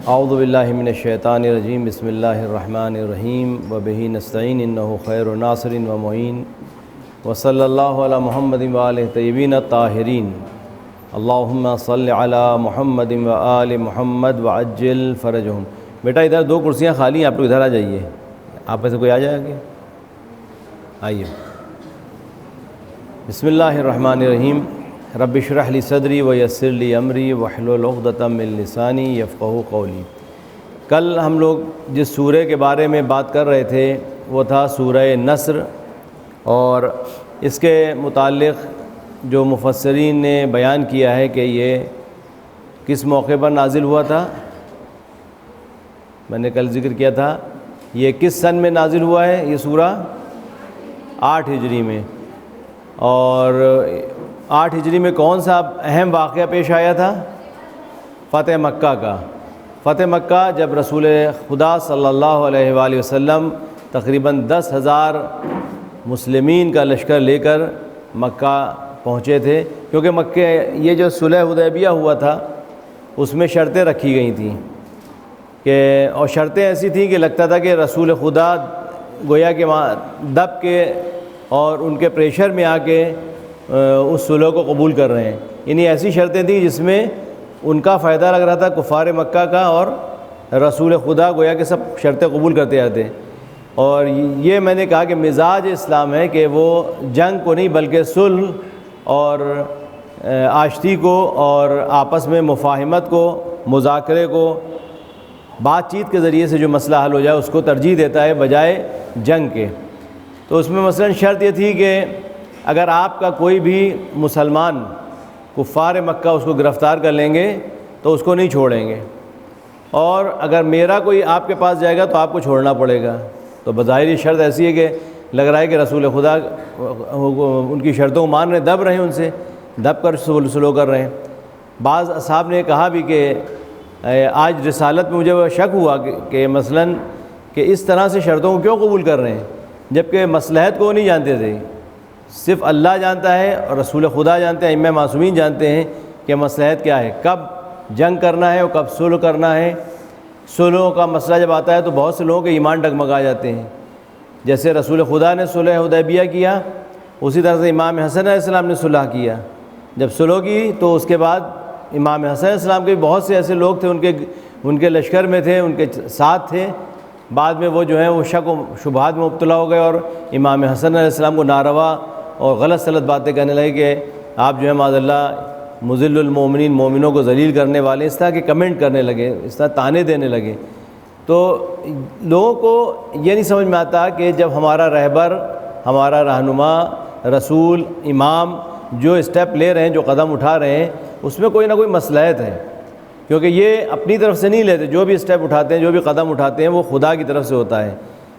اعوذ باللہ من الشیطان الرجیم بسم اللہ الرحمن الرحیم وبہ نستعین انہ خیر ناصر و معین وصلی اللہ علی محمد وآلہ طیبین الطاہرین اللہم صل علی محمد وآل محمد وعجل فرجہم۔ بیٹا ادھر دو کرسیاں خالی ہیں، آپ لوگ ادھر آ جائیے، آپ میں سے کوئی آ جائے گا؟ آئیے۔ بسم اللہ الرحمن الرحیم رب اشرح لی صدری ویسر لی امری واحلل عقدۃ من لسانی یفقہوا قولی۔ کل ہم لوگ جس سورہ کے بارے میں بات کر رہے تھے وہ تھا سورہ نصر، اور اس کے متعلق جو مفسرین نے بیان کیا ہے کہ یہ کس موقع پر نازل ہوا تھا۔ میں نے کل ذکر کیا تھا یہ کس سن میں نازل ہوا ہے یہ سورہ؟ 8 ہجری میں۔ اور 8 ہجری میں کون سا اہم واقعہ پیش آیا تھا؟ فتح مکہ کا۔ فتح مکہ جب رسول خدا صلی اللہ علیہ وآلہ وسلم تقریباً 10,000 مسلمین کا لشکر لے کر مکہ پہنچے تھے، کیونکہ مکہ یہ جو صلح حدیبیہ ہوا تھا اس میں شرطیں رکھی گئی تھیں اور شرطیں ایسی تھیں کہ لگتا تھا کہ رسول خدا گویا کہ دب کے اور ان کے پریشر میں آ کے اس صلح کو قبول کر رہے ہیں۔ یعنی ایسی شرطیں تھیں جس میں ان کا فائدہ لگ رہا تھا کفار مکہ کا، اور رسول خدا گویا کہ سب شرطیں قبول کرتے جاتے۔ اور یہ میں نے کہا کہ مزاج اسلام ہے کہ وہ جنگ کو نہیں بلکہ صلح اور آشتی کو اور آپس میں مفاہمت کو، مذاکرے کو، بات چیت کے ذریعے سے جو مسئلہ حل ہو جائے اس کو ترجیح دیتا ہے بجائے جنگ کے۔ تو اس میں مثلا شرط یہ تھی کہ اگر آپ کا کوئی بھی مسلمان کفار مکہ اس کو گرفتار کر لیں گے تو اس کو نہیں چھوڑیں گے، اور اگر میرا کوئی آپ کے پاس جائے گا تو آپ کو چھوڑنا پڑے گا۔ تو بظاہر یہ شرط ایسی ہے کہ لگ رہا ہے کہ رسول خدا ان کی شرطوں کو مان رہے، دب رہے ہیں، ان سے دب کر سلو کر رہے ہیں۔ بعض اصحاب نے کہا بھی کہ آج رسالت میں مجھے شک ہوا کہ مثلاً کہ اس طرح سے شرطوں کو کیوں قبول کر رہے ہیں، جبکہ مصلحت کو نہیں جانتے تھے۔ صرف اللہ جانتا ہے اور رسول خدا جانتے ہیں، ائمہ معصومین جانتے ہیں کہ مصلحت کیا ہے، کب جنگ کرنا ہے اور کب صلح کرنا ہے۔ صلح کا مسئلہ جب آتا ہے تو بہت سے لوگوں کے ایمان ڈگمگا جاتے ہیں، جیسے رسول خدا نے صلح حدیبیہ کیا، اسی طرح سے امام حسن علیہ السلام نے صلح کیا۔ جب صلح کی تو اس کے بعد امام حسن علیہ السلام کے بہت سے ایسے لوگ تھے ان کے لشکر میں تھے، ان کے ساتھ تھے، بعد میں وہ جو ہیں وہ شک و شبہات میں مبتلا ہو گئے اور امام حسن علیہ السلام کو ناروا اور غلط سلط باتیں کہنے لگے کہ آپ جو ہے معاذ اللہ مذل المومنین، مومنوں کو ذلیل کرنے والے، اس طرح کے کمنٹ کرنے لگے، اس طرح طعنے دینے لگے۔ تو لوگوں کو یہ نہیں سمجھ میں آتا کہ جب ہمارا رہبر، ہمارا رہنما، رسول، امام جو اسٹیپ لے رہے ہیں، جو قدم اٹھا رہے ہیں، اس میں کوئی نہ کوئی مصلحت ہے، کیونکہ یہ اپنی طرف سے نہیں لیتے، جو بھی اسٹیپ اٹھاتے ہیں، جو بھی قدم اٹھاتے ہیں وہ خدا کی طرف سے ہوتا ہے۔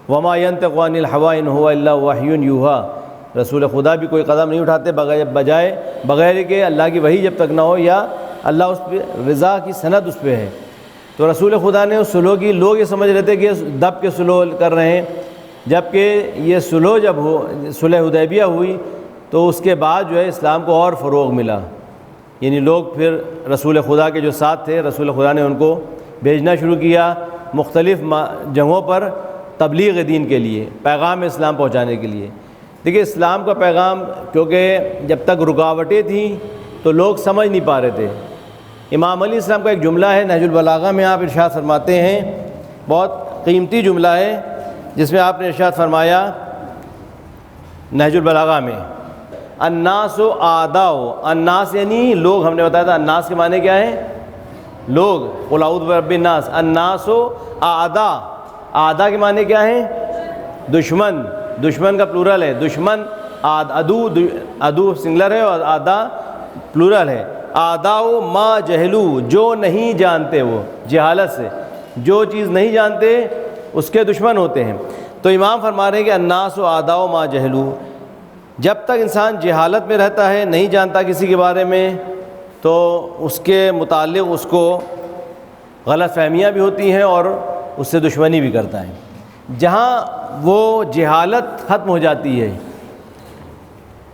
وما ينطق عن الهوى ان هو الا وحی یوحى۔ رسول خدا بھی کوئی قدم نہیں اٹھاتے بغیر کہ اللہ کی وحی جب تک نہ ہو یا اللہ اس پہ رضا کی سند اس پہ ہے۔ تو رسول خدا نے اس صلح کی، لوگ یہ سمجھ رہے تھے کہ دب کے صلح کر رہے ہیں، جبکہ یہ صلح جب صلح حدیبیہ ہوئی تو اس کے بعد جو ہے اسلام کو اور فروغ ملا۔ یعنی لوگ پھر رسول خدا کے جو ساتھ تھے، رسول خدا نے ان کو بھیجنا شروع کیا مختلف جگہوں پر تبلیغ دین کے لیے، پیغام اسلام پہنچانے کے لیے۔ دیکھیے اسلام کا پیغام، کیونکہ جب تک رکاوٹیں تھیں تو لوگ سمجھ نہیں پا رہے تھے۔ امام علیہ السلام کا ایک جملہ ہے نہج البلاغہ میں، آپ ارشاد فرماتے ہیں، بہت قیمتی جملہ ہے، جس میں آپ نے ارشاد فرمایا نہج البلاغہ میں، الناس اعداء، الناس یعنی لوگ، ہم نے بتایا تھا الناس کے معنی کیا ہے؟ لوگ، قل اعوذ برب الناس، الناس اعداء، اعداء کے معنی کیا ہیں؟ دشمن، دشمن کا پلورل ہے، دشمن، عدو سنگلر ہے اور اعداء پلورل ہے۔ اعداء ما جہلو، جو نہیں جانتے، وہ جہالت سے، جو چیز نہیں جانتے اس کے دشمن ہوتے ہیں۔ تو امام فرما رہے ہیں کہ الناس اعداء ما جہلو، جب تک انسان جہالت میں رہتا ہے، نہیں جانتا کسی کے بارے میں، تو اس کے متعلق اس کو غلط فہمیاں بھی ہوتی ہیں اور اس سے دشمنی بھی کرتا ہے۔ جہاں وہ جہالت ختم ہو جاتی ہے،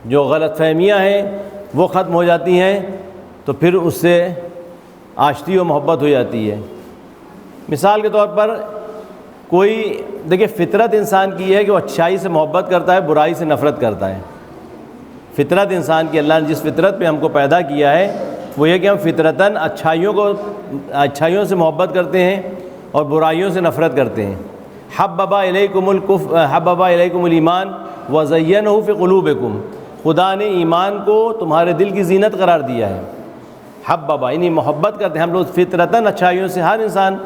جو غلط فہمیاں ہیں وہ ختم ہو جاتی ہیں، تو پھر اس سے آشتی و محبت ہو جاتی ہے۔ مثال کے طور پر کوئی دیکھیے فطرت انسان کی ہے کہ وہ اچھائی سے محبت کرتا ہے، برائی سے نفرت کرتا ہے. فطرت انسان کی، اللہ نے جس فطرت پہ ہم کو پیدا کیا ہے وہ یہ کہ ہم فطرتاً اچھائیوں سے محبت کرتے ہیں اور برائیوں سے نفرت کرتے ہیں. حبب الیکم الایمان وزینہ فی قلوبکم، خدا نے ایمان کو تمہارے دل کی زینت قرار دیا ہے. حبب یعنی محبت کرتے ہیں ہم لوگ فطرتاً اچھائیوں سے. ہر انسان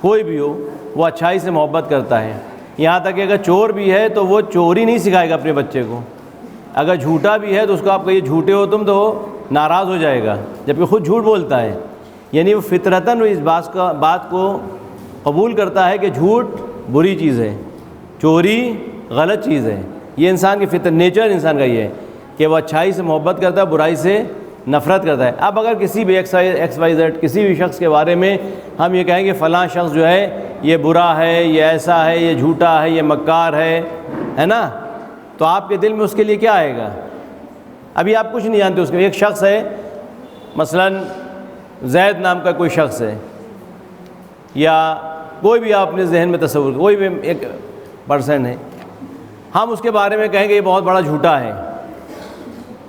کوئی بھی ہو وہ اچھائی سے محبت کرتا ہے. یہاں تک کہ اگر چور بھی ہے تو وہ چوری نہیں سکھائے گا اپنے بچے کو. اگر جھوٹا بھی ہے تو اس کو آپ کہیے جھوٹے ہو تم تو وہ ناراض ہو جائے گا، جبکہ خود جھوٹ بولتا ہے. یعنی وہ فطرتاً اس بات کو قبول کرتا ہے کہ جھوٹ بری چیز ہے، چوری غلط چیز ہے. یہ انسان کی نیچر انسان کا یہ ہے کہ وہ اچھائی سے محبت کرتا ہے، برائی سے نفرت کرتا ہے. اب اگر کسی بھی ایکس وائی زیڈ کسی بھی شخص کے بارے میں ہم یہ کہیں کہ فلاں شخص جو ہے یہ برا ہے، یہ ایسا ہے، یہ جھوٹا ہے، یہ مکار ہے نا، تو آپ کے دل میں اس کے لیے کیا آئے گا؟ ابھی آپ کچھ نہیں جانتے اس کے. ایک شخص ہے مثلا زید نام کا کوئی شخص ہے، یا کوئی بھی آپ اپنے ذہن میں تصور کوئی بھی ایک پرسن ہے، ہم اس کے بارے میں کہیں کہ یہ بہت بڑا جھوٹا ہے،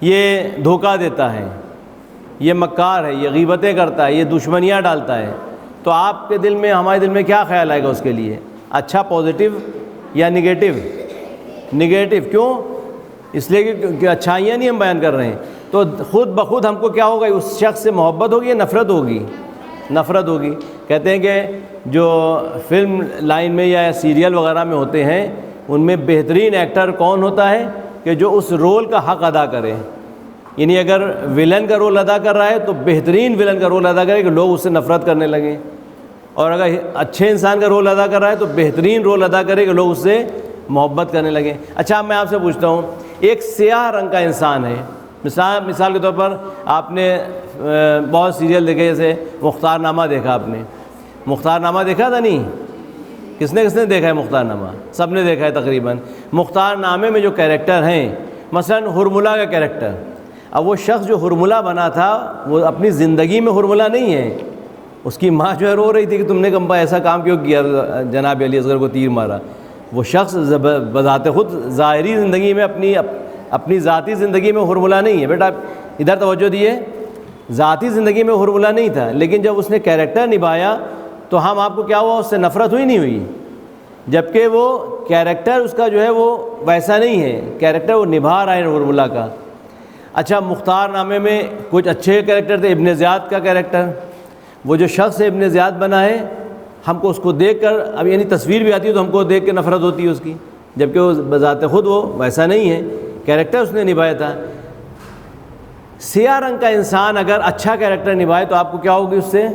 یہ دھوکہ دیتا ہے، یہ مکار ہے، یہ غیبتیں کرتا ہے، یہ دشمنیاں ڈالتا ہے، تو آپ کے دل میں ہمارے دل میں کیا خیال آئے گا اس کے لیے؟ اچھا پازیٹیو یا نگیٹو؟ نگیٹو. کیوں؟ اس لیے کہ اچھائیاں نہیں ہم بیان کر رہے ہیں. تو خود بخود ہم کو کیا ہوگا؟ اس شخص سے محبت ہوگی یا نفرت ہوگی؟ نفرت ہوگی. کہتے ہیں کہ جو فلم لائن میں یا سیریل وغیرہ میں ہوتے ہیں ان میں بہترین ایکٹر کون ہوتا ہے کہ جو اس رول کا حق ادا کرے. یعنی اگر ولن کا رول ادا کر رہا ہے تو بہترین ولن کا رول ادا کرے کہ لوگ اس سے نفرت کرنے لگیں، اور اگر اچھے انسان کا رول ادا کر رہا ہے تو بہترین رول ادا کرے کہ لوگ اس سے محبت کرنے لگیں. اچھا میں آپ سے پوچھتا ہوں، ایک سیاہ رنگ کا انسان ہے، مثال کے طور پر آپ نے بہت سیریل دیکھے، جیسے مختار نامہ دیکھا. آپ نے مختار نامہ دیکھا تھا؟ نہیں. کس نے دیکھا ہے مختار نامہ؟ سب نے دیکھا ہے تقریباً. مختار نامے میں جو کیریکٹر ہیں، مثلا ہرملا کا کیریکٹر، اب وہ شخص جو ہرملا بنا تھا وہ اپنی زندگی میں ہرملا نہیں ہے. اس کی ماں جو ہے رو رہی تھی کہ تم نے ایسا کام کیوں کیا جناب علی اصغر کو تیر مارا. وہ شخص بذات خود ظاہری زندگی میں اپنی ذاتی زندگی میں ہرملا نہیں ہے. بیٹا ادھر توجہ دیے، ذاتی زندگی میں ہرملا نہیں تھا، لیکن جب اس نے کیریکٹر نبھایا تو ہم آپ کو کیا ہوا؟ اس سے نفرت نہیں ہوئی، جبکہ وہ کیریکٹر اس کا جو ہے وہ ویسا نہیں ہے، کیریکٹر وہ نبھا رہا ہے ہرملا کا. اچھا مختار نامے میں کچھ اچھے کیریکٹر تھے. ابن زیاد کا کیریکٹر، وہ جو شخص ابن زیاد بنا ہے، ہم کو اس کو دیکھ کر اب یعنی تصویر بھی آتی ہے تو ہم کو دیکھ کے نفرت ہوتی ہے اس کی، جبکہ وہ بذات خود وہ ویسا نہیں ہے، کیریکٹر اس نے نبھایا تھا. سیاہ رنگ کا انسان اگر اچھا کیریکٹر نبھائے تو آپ کو کیا ہوگی؟ اس سے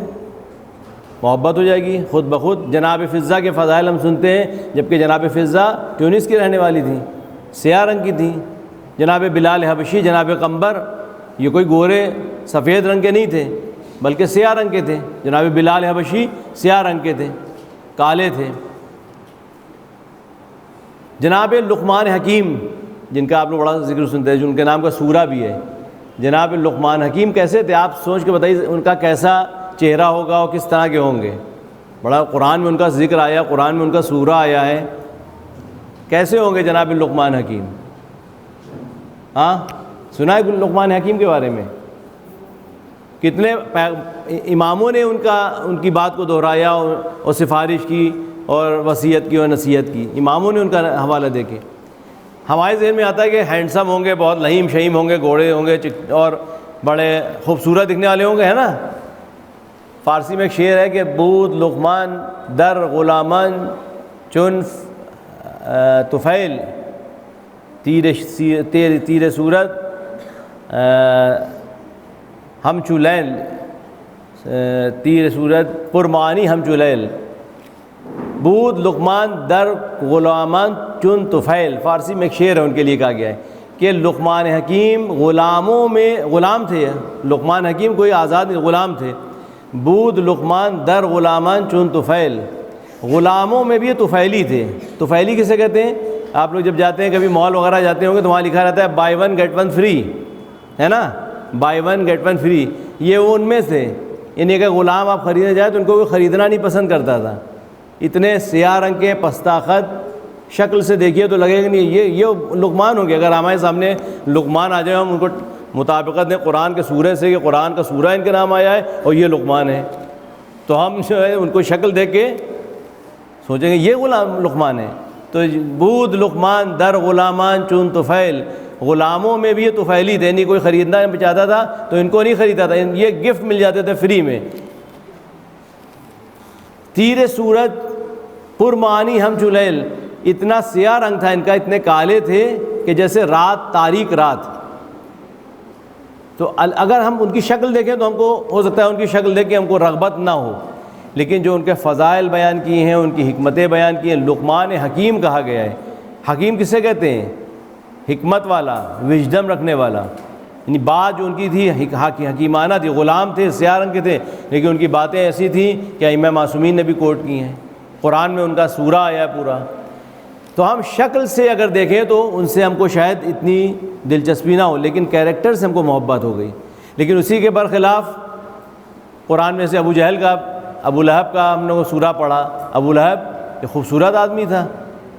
محبت ہو جائے گی خود بخود. جناب فضہ کے فضائل ہم سنتے ہیں، جبکہ جناب فضہ ٹیونس کی رہنے والی تھی، سیاہ رنگ کی تھی. جناب بلال حبشی، جناب قمبر، یہ کوئی گورے سفید رنگ کے نہیں تھے بلکہ سیاہ رنگ کے تھے. جناب بلال حبشی سیاہ رنگ کے تھے، کالے تھے. جناب لقمان حکیم، جن کا آپ لوگ بڑا ذکر سنتے ہیں، جن کے نام کا سورہ بھی ہے، جناب لقمان حکیم کیسے تھے؟ آپ سوچ کے بتائیے ان کا کیسا چہرہ ہوگا اور کس طرح کے ہوں گے. بڑا قرآن میں ان کا ذکر آیا، قرآن میں ان کا سورہ آیا ہے. کیسے ہوں گے جناب لقمان حکیم؟ ہاں سنا ہے لقمان حکیم کے بارے میں؟ کتنے اماموں نے ان کی بات کو دہرایا اور سفارش کی اور وصیت کی اور نصیحت کی. اماموں نے ان کا حوالہ دے کے. ہمارے ذہن میں آتا ہے کہ ہینڈسم ہوں گے، بہت لہیم شہیم ہوں گے، گھوڑے ہوں گے اور بڑے خوبصورت دکھنے والے ہوں گے، ہے نا. فارسی میں ایک شعر ہے کہ بود لقمان در غلامن چن طفیل، تیر صورت ہم چلیل، تیر صورت پرمانی ہم چلیل. بود لقمان در غلامان چن طفیل، فارسی میں ایک شعر ہے ان کے لیے کہا گیا ہے کہ لقمان حکیم غلاموں میں غلام تھے. لقمان حکیم کوئی آزاد نہیں، غلام تھے. بود لقمان در غلامان چن طفیل، غلاموں میں بھی یہ طفیلی تھے. طفیلی کسے کہتے ہیں؟ آپ لوگ جب جاتے ہیں کبھی مال وغیرہ جاتے ہوں گے تو وہاں لکھا رہتا ہے buy one get one free, ہے نا، buy one get one free. یہ وہ ان میں سے یعنی اگر غلام آپ خریدنے جائیں تو ان کو کوئی خریدنا نہیں پسند کرتا تھا، اتنے سیاہ رنگ کے پستاخت، شکل سے دیکھیے تو لگے گا نہیں یہ لقمان ہو گیا۔ اگر ہمارے سامنے لقمان آ جائے ہم ان کو مطابقت دیں قرآن کے سورے سے کہ قرآن کا سورہ ان کے نام آیا ہے اور یہ لقمان ہے، تو ہم جو ہے ان کو شکل دیکھ کے سوچیں گے یہ لقمان ہے۔ تو بود لقمان در غلامان چون طفیل، غلاموں میں بھی یہ طفیلی تھے، نہیں کوئی خریدنا چاہتا تھا تو ان کو نہیں خریدا تھا، یہ گفٹ مل جاتے تھے فری میں۔ تیر سورج پرمعانی ہم چلیل، اتنا سیاہ رنگ تھا ان کا، اتنے کالے تھے کہ جیسے رات، تاریک رات۔ تو اگر ہم ان کی شکل دیکھیں تو ہم کو ہو سکتا ہے ان کی شکل دیکھ کے ہم کو رغبت نہ ہو، لیکن جو ان کے فضائل بیان کیے ہیں، ان کی حکمتیں بیان کی ہیں، لقمان حکیم کہا گیا ہے۔ حکیم کسے کہتے ہیں؟ حکمت والا، وژڈم رکھنے والا، یعنی بات جو ان کی تھی حکیمانہ تھی۔ غلام تھے، سیاہ رنگ کے تھے، لیکن ان کی باتیں ایسی تھیں کہ ائمہ معصومین نے بھی کوٹ کی ہیں، قرآن میں ان کا سورہ آیا ہے پورا۔ تو ہم شکل سے اگر دیکھیں تو ان سے ہم کو شاید اتنی دلچسپی نہ ہو، لیکن کیریکٹر سے ہم کو محبت ہو گئی۔ لیکن اسی کے برخلاف قرآن میں سے ابو جہل کا، ابو لہب کا ہم نے سورہ پڑھا۔ ابو لہب یہ خوبصورت آدمی تھا،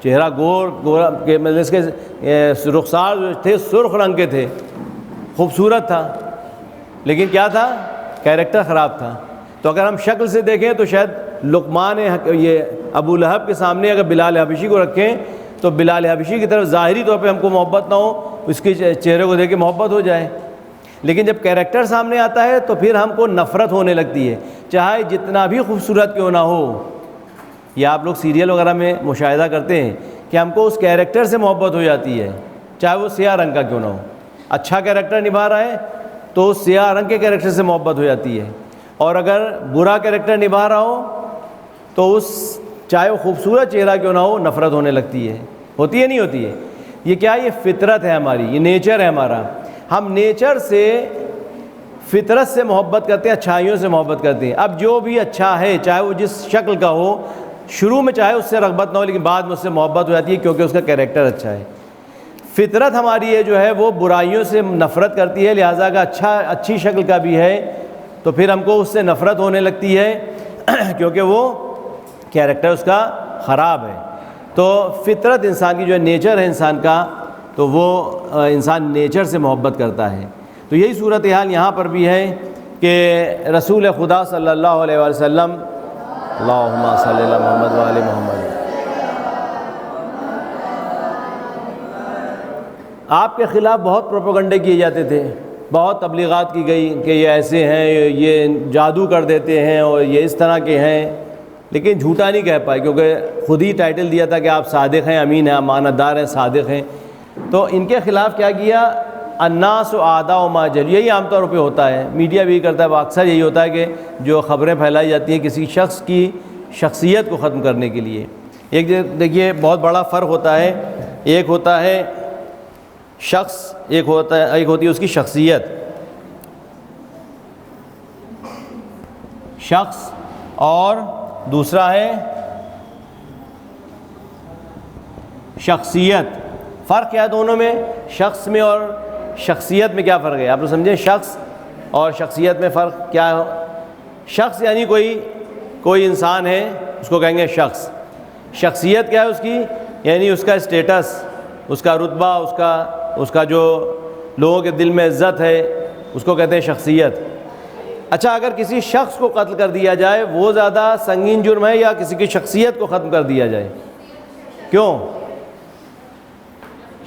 چہرہ گورا کے مطلب اس کے رخسار جو تھے سرخ رنگ کے تھے، خوبصورت تھا، لیکن کیا تھا؟ کیریکٹر خراب تھا۔ تو اگر ہم شکل سے دیکھیں تو شاید لقمان یہ ابو لہب کے سامنے اگر بلال حبشی کو رکھیں تو بلال حبشی کی طرف ظاہری طور پہ ہم کو محبت نہ ہو، اس کے چہرے کو دیکھ کے محبت ہو جائے، لیکن جب کیریکٹر سامنے آتا ہے تو پھر ہم کو نفرت ہونے لگتی ہے، چاہے جتنا بھی خوبصورت کیوں نہ ہو۔ یہ آپ لوگ سیریل وغیرہ میں مشاہدہ کرتے ہیں کہ ہم کو اس کیریکٹر سے محبت ہو جاتی ہے، چاہے وہ سیاہ رنگ کا کیوں نہ ہو۔ اچھا کیریکٹر نبھا رہا ہے تو اس سیاہ رنگ کے کیریکٹر سے محبت ہو جاتی ہے، اور اگر برا کیریکٹر نبھا رہا ہو تو اس چاہے وہ خوبصورت چہرہ کیوں نہ ہو نفرت ہونے لگتی ہے۔ ہوتی ہے نہیں ہوتی ہے؟ یہ کیا؟ یہ فطرت ہے ہماری، یہ نیچر ہے ہمارا۔ ہم نیچر سے، فطرت سے محبت کرتے ہیں، اچھائیوں سے محبت کرتے ہیں۔ اب جو بھی اچھا ہے چاہے وہ جس شکل کا ہو، شروع میں چاہے اس سے رغبت نہ ہو لیکن بعد میں اس سے محبت ہو جاتی ہے کیونکہ اس کا کیریکٹر اچھا ہے۔ فطرت ہماری ہے جو ہے وہ برائیوں سے نفرت کرتی ہے، لہٰذا اگر اچھی شکل کا بھی ہے تو پھر ہم کو اس سے نفرت ہونے لگتی ہے کیونکہ وہ کیریکٹر اس کا خراب ہے۔ تو فطرت انسان کی جو ہے، نیچر ہے انسان کا، تو وہ انسان نیچر سے محبت کرتا ہے۔ تو یہی صورتحال یہاں پر بھی ہے کہ رسول خدا صلی اللہ علیہ وسلم، اللہم صلی علی محمد و آل محمد، آپ کے خلاف بہت پروپیگنڈے کیے جاتے تھے، بہت تبلیغات کی گئی کہ یہ ایسے ہیں، یہ جادو کر دیتے ہیں اور یہ اس طرح کے ہیں، لیکن جھوٹا نہیں کہہ پائے کیونکہ خود ہی ٹائٹل دیا تھا کہ آپ صادق ہیں، امین ہیں، امانت دار ہیں، صادق ہیں۔ تو ان کے خلاف کیا کیا؟ الناس اعداء ما جہلوا، یہی عام طور پہ ہوتا ہے، میڈیا بھی کرتا ہے، اکثر یہی ہوتا ہے کہ جو خبریں پھیلائی جاتی ہیں کسی شخص کی شخصیت کو ختم کرنے کے لیے۔ ایک دیکھیے بہت بڑا فرق ہوتا ہے، ایک ہوتا ہے شخص، ایک ہوتی ہے اس کی شخصیت، شخص، اور دوسرا ہے شخصیت۔ فرق کیا ہے دونوں میں؟ شخص میں اور شخصیت میں کیا فرق ہے؟ آپ لوگ سمجھیں شخص اور شخصیت میں فرق کیا ہے؟ شخص یعنی کوئی انسان ہے، اس کو کہیں گے شخص۔ شخصیت کیا ہے اس کی؟ یعنی اس کا اسٹیٹس، اس کا رتبہ، اس کا جو لوگوں کے دل میں عزت ہے، اس کو کہتے ہیں شخصیت۔ اچھا، اگر کسی شخص کو قتل کر دیا جائے وہ زیادہ سنگین جرم ہے یا کسی کی شخصیت کو ختم کر دیا جائے؟ کیوں؟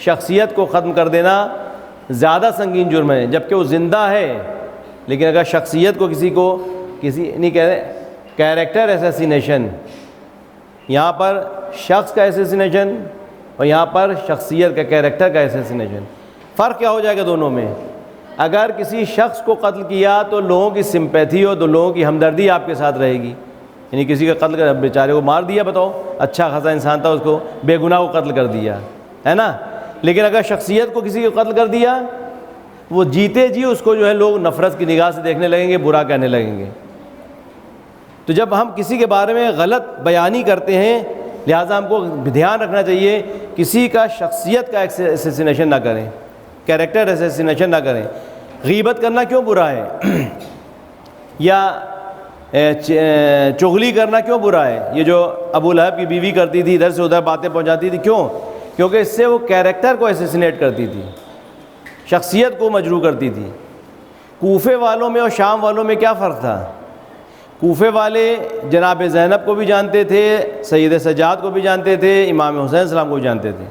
شخصیت کو ختم کر دینا زیادہ سنگین جرم ہے جبکہ وہ زندہ ہے، لیکن اگر شخصیت کو کسی نہیں کہتے کیریکٹر اسیسینیشن، یہاں پر شخص کا اسیسینیشن اور یہاں پر شخصیت کا، کیریکٹر کا اسیسینیشن۔ فرق کیا ہو جائے گا دونوں میں؟ اگر کسی شخص کو قتل کیا تو لوگوں کی سمپیتھی ہو، تو لوگوں کی ہمدردی آپ کے ساتھ رہے گی، یعنی کسی کا قتل کر بیچارے کو مار دیا، بتاؤ اچھا خاصا انسان تھا، اس کو بے گناہ کو قتل کر دیا ہے نا۔ لیکن اگر شخصیت کو کسی کو قتل کر دیا، وہ جیتے جی اس کو جو ہے لوگ نفرت کی نگاہ سے دیکھنے لگیں گے، برا کہنے لگیں گے۔ تو جب ہم کسی کے بارے میں غلط بیانی کرتے ہیں، لہٰذا ہم کو دھیان رکھنا چاہیے کسی کا شخصیت کا اسیسینیشن نہ کریں، کیریکٹر اسیسینیشن نہ کریں۔ غیبت کرنا کیوں برا ہے؟ یا چغلی کرنا کیوں برا ہے؟ یہ جو ابو لہب کی بیوی کرتی تھی، ادھر سے ادھر باتیں پہنچاتی تھی، کیوں؟ کیونکہ اس سے وہ کیریکٹر کو اسیسینیٹ کرتی تھی، شخصیت کو مجروح کرتی تھی۔ کوفے والوں میں اور شام والوں میں کیا فرق تھا؟ کوفے والے جناب زینب کو بھی جانتے تھے، سید سجاد کو بھی جانتے تھے، امام حسین السلام کو بھی جانتے تھے،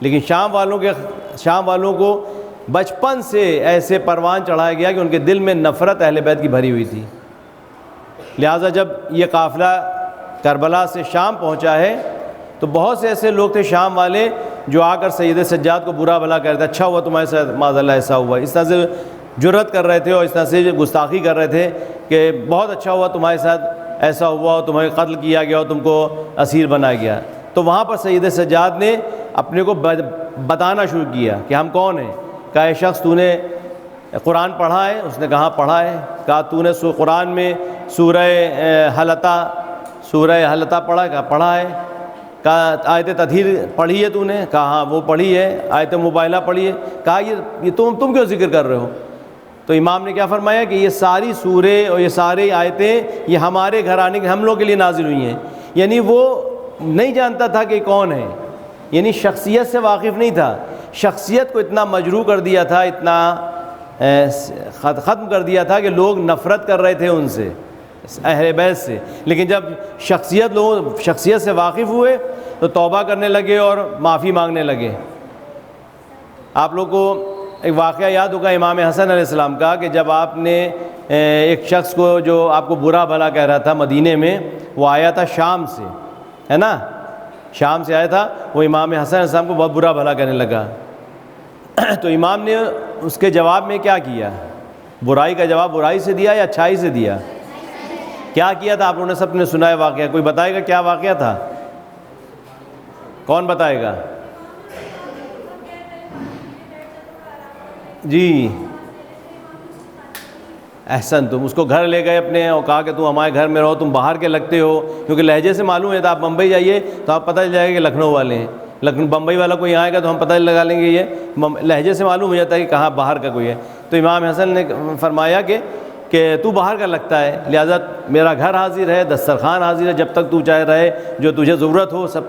لیکن شام والوں کو بچپن سے ایسے پروان چڑھایا گیا کہ ان کے دل میں نفرت اہل بیت کی بھری ہوئی تھی۔ لہٰذا جب یہ قافلہ کربلا سے شام پہنچا ہے تو بہت سے ایسے لوگ تھے شام والے جو آ کر سید سجاد کو برا بھلا کہہ رہے تھے، اچھا ہوا تمہارے ساتھ معاذ اللہ ایسا ہوا، اس طرح سے جرأت کر رہے تھے اور اس طرح سے گستاخی کر رہے تھے کہ بہت اچھا ہوا تمہارے ساتھ ایسا ہوا، تمہیں قتل کیا گیا اور تم کو اسیر بنایا گیا۔ تو وہاں پر سید سجاد نے اپنے کو بتانا شروع کیا کہ ہم کون ہیں۔ کہا اے شخص تو نے قرآن پڑھا ہے؟ اس نے کہا پڑھا ہے۔ کہا تو نے قرآن میں سورہ حلطہ پڑھا؟ کہا پڑھا ہے۔ کہا آیت تطہیر پڑھی ہے تو نے؟ کہا ہاں وہ پڑھی ہے۔ آیت مباہلہ پڑھی ہے؟ کہا یہ تم کیوں ذکر کر رہے ہو؟ تو امام نے کیا فرمایا کہ یہ ساری سورے اور یہ ساری آیتیں یہ ہمارے گھرانے کے ہم لوگ کے لیے نازل ہوئی ہیں۔ یعنی وہ نہیں جانتا تھا کہ کون ہے، یعنی شخصیت سے واقف نہیں تھا، شخصیت کو اتنا مجروح کر دیا تھا، اتنا ختم کر دیا تھا کہ لوگ نفرت کر رہے تھے ان سے، اہل بیت سے۔ لیکن جب شخصیت سے واقف ہوئے تو توبہ کرنے لگے اور معافی مانگنے لگے۔ آپ لوگ کو ایک واقعہ یاد ہوگا امام حسن علیہ السلام کا کہ جب آپ نے ایک شخص کو جو آپ کو برا بھلا کہہ رہا تھا مدینے میں، وہ آیا تھا شام سے، ہے نا، شام سے آیا تھا، وہ امام حسن علیہ السلام کو بہت برا بھلا کہنے لگا۔ تو امام نے اس کے جواب میں کیا کیا؟ برائی کا جواب برائی سے دیا یا اچھائی سے دیا؟ کیا کیا تھا؟ آپ لوگوں نے سب نے سنا ہے واقعہ، کوئی بتائے گا کیا واقعہ تھا؟ کون بتائے گا؟ جی احسن، تم اس کو گھر لے گئے اپنے اور کہا کہ تم ہمارے گھر میں رہو، تم باہر کے لگتے ہو، کیونکہ لہجے سے معلوم ہے، تو آپ بمبئی جائیے تو آپ پتہ چل جائے گا کہ لکھنؤ والے ہیں، لیکن بمبئی والا کوئی آئے گا تو ہم پتہ لگا لیں گے، یہ لہجے سے معلوم ہو جاتا ہے کہ کہاں باہر کا کوئی ہے۔ تو امام حسن نے فرمایا کہ تو باہر کا لگتا ہے، لہذا میرا گھر حاضر ہے، دسترخوان حاضر ہے، جب تک تو چاہے رہے، جو تجھے ضرورت ہو سب۔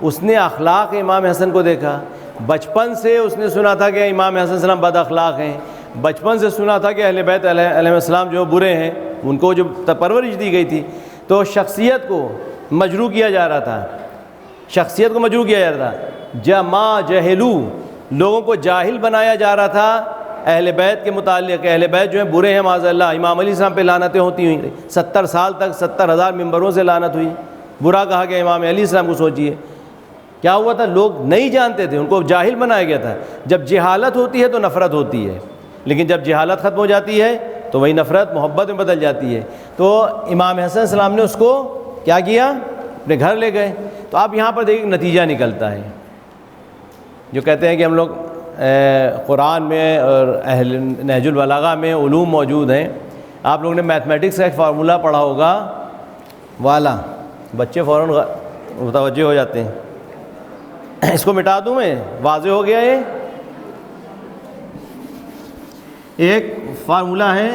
اس نے اخلاق امام حسن کو دیکھا، بچپن سے اس نے سنا تھا کہ امام حسن السلام بد اخلاق ہیں، بچپن سے سنا تھا کہ اہل بیت علیہ السلام جو برے ہیں، ان کو جو پرورش دی گئی تھی، تو شخصیت کو مجروح کیا جا رہا تھا، شخصیت کو مجروح کیا جا رہا تھا، جما جہلو، لوگوں کو جاہل بنایا جا رہا تھا اہل بیت کے متعلق، اہل بیت جو ہیں برے ہیں معاذ اللہ۔ امام علیہ السلام پہ لعنتیں ہوتی ہوئیں، 70 سال تک 70,000 ممبروں سے لعنت ہوئی، برا کہا گیا امام علیہ السلام کو۔ سوچئے کیا ہوا تھا، لوگ نہیں جانتے تھے، ان کو جاہل بنایا گیا تھا۔ جب جہالت ہوتی ہے تو نفرت ہوتی ہے، لیکن جب جہالت ختم ہو جاتی ہے تو وہی نفرت محبت میں بدل جاتی ہے۔ تو امام حسن السلام نے اس کو کیا کیا، اپنے گھر لے گئے۔ تو آپ یہاں پر دیکھیں نتیجہ نکلتا ہے، جو کہتے ہیں کہ ہم لوگ قرآن میں اور اہل نہج البلاغہ میں علوم موجود ہیں۔ آپ لوگوں نے میتھمیٹکس کا ایک فارمولہ پڑھا ہوگا والا، بچے فوراً متوجہ ہو جاتے ہیں۔ اس کو مٹا دوں میں، واضح ہو گیا یہ؟ ایک فارمولہ ہے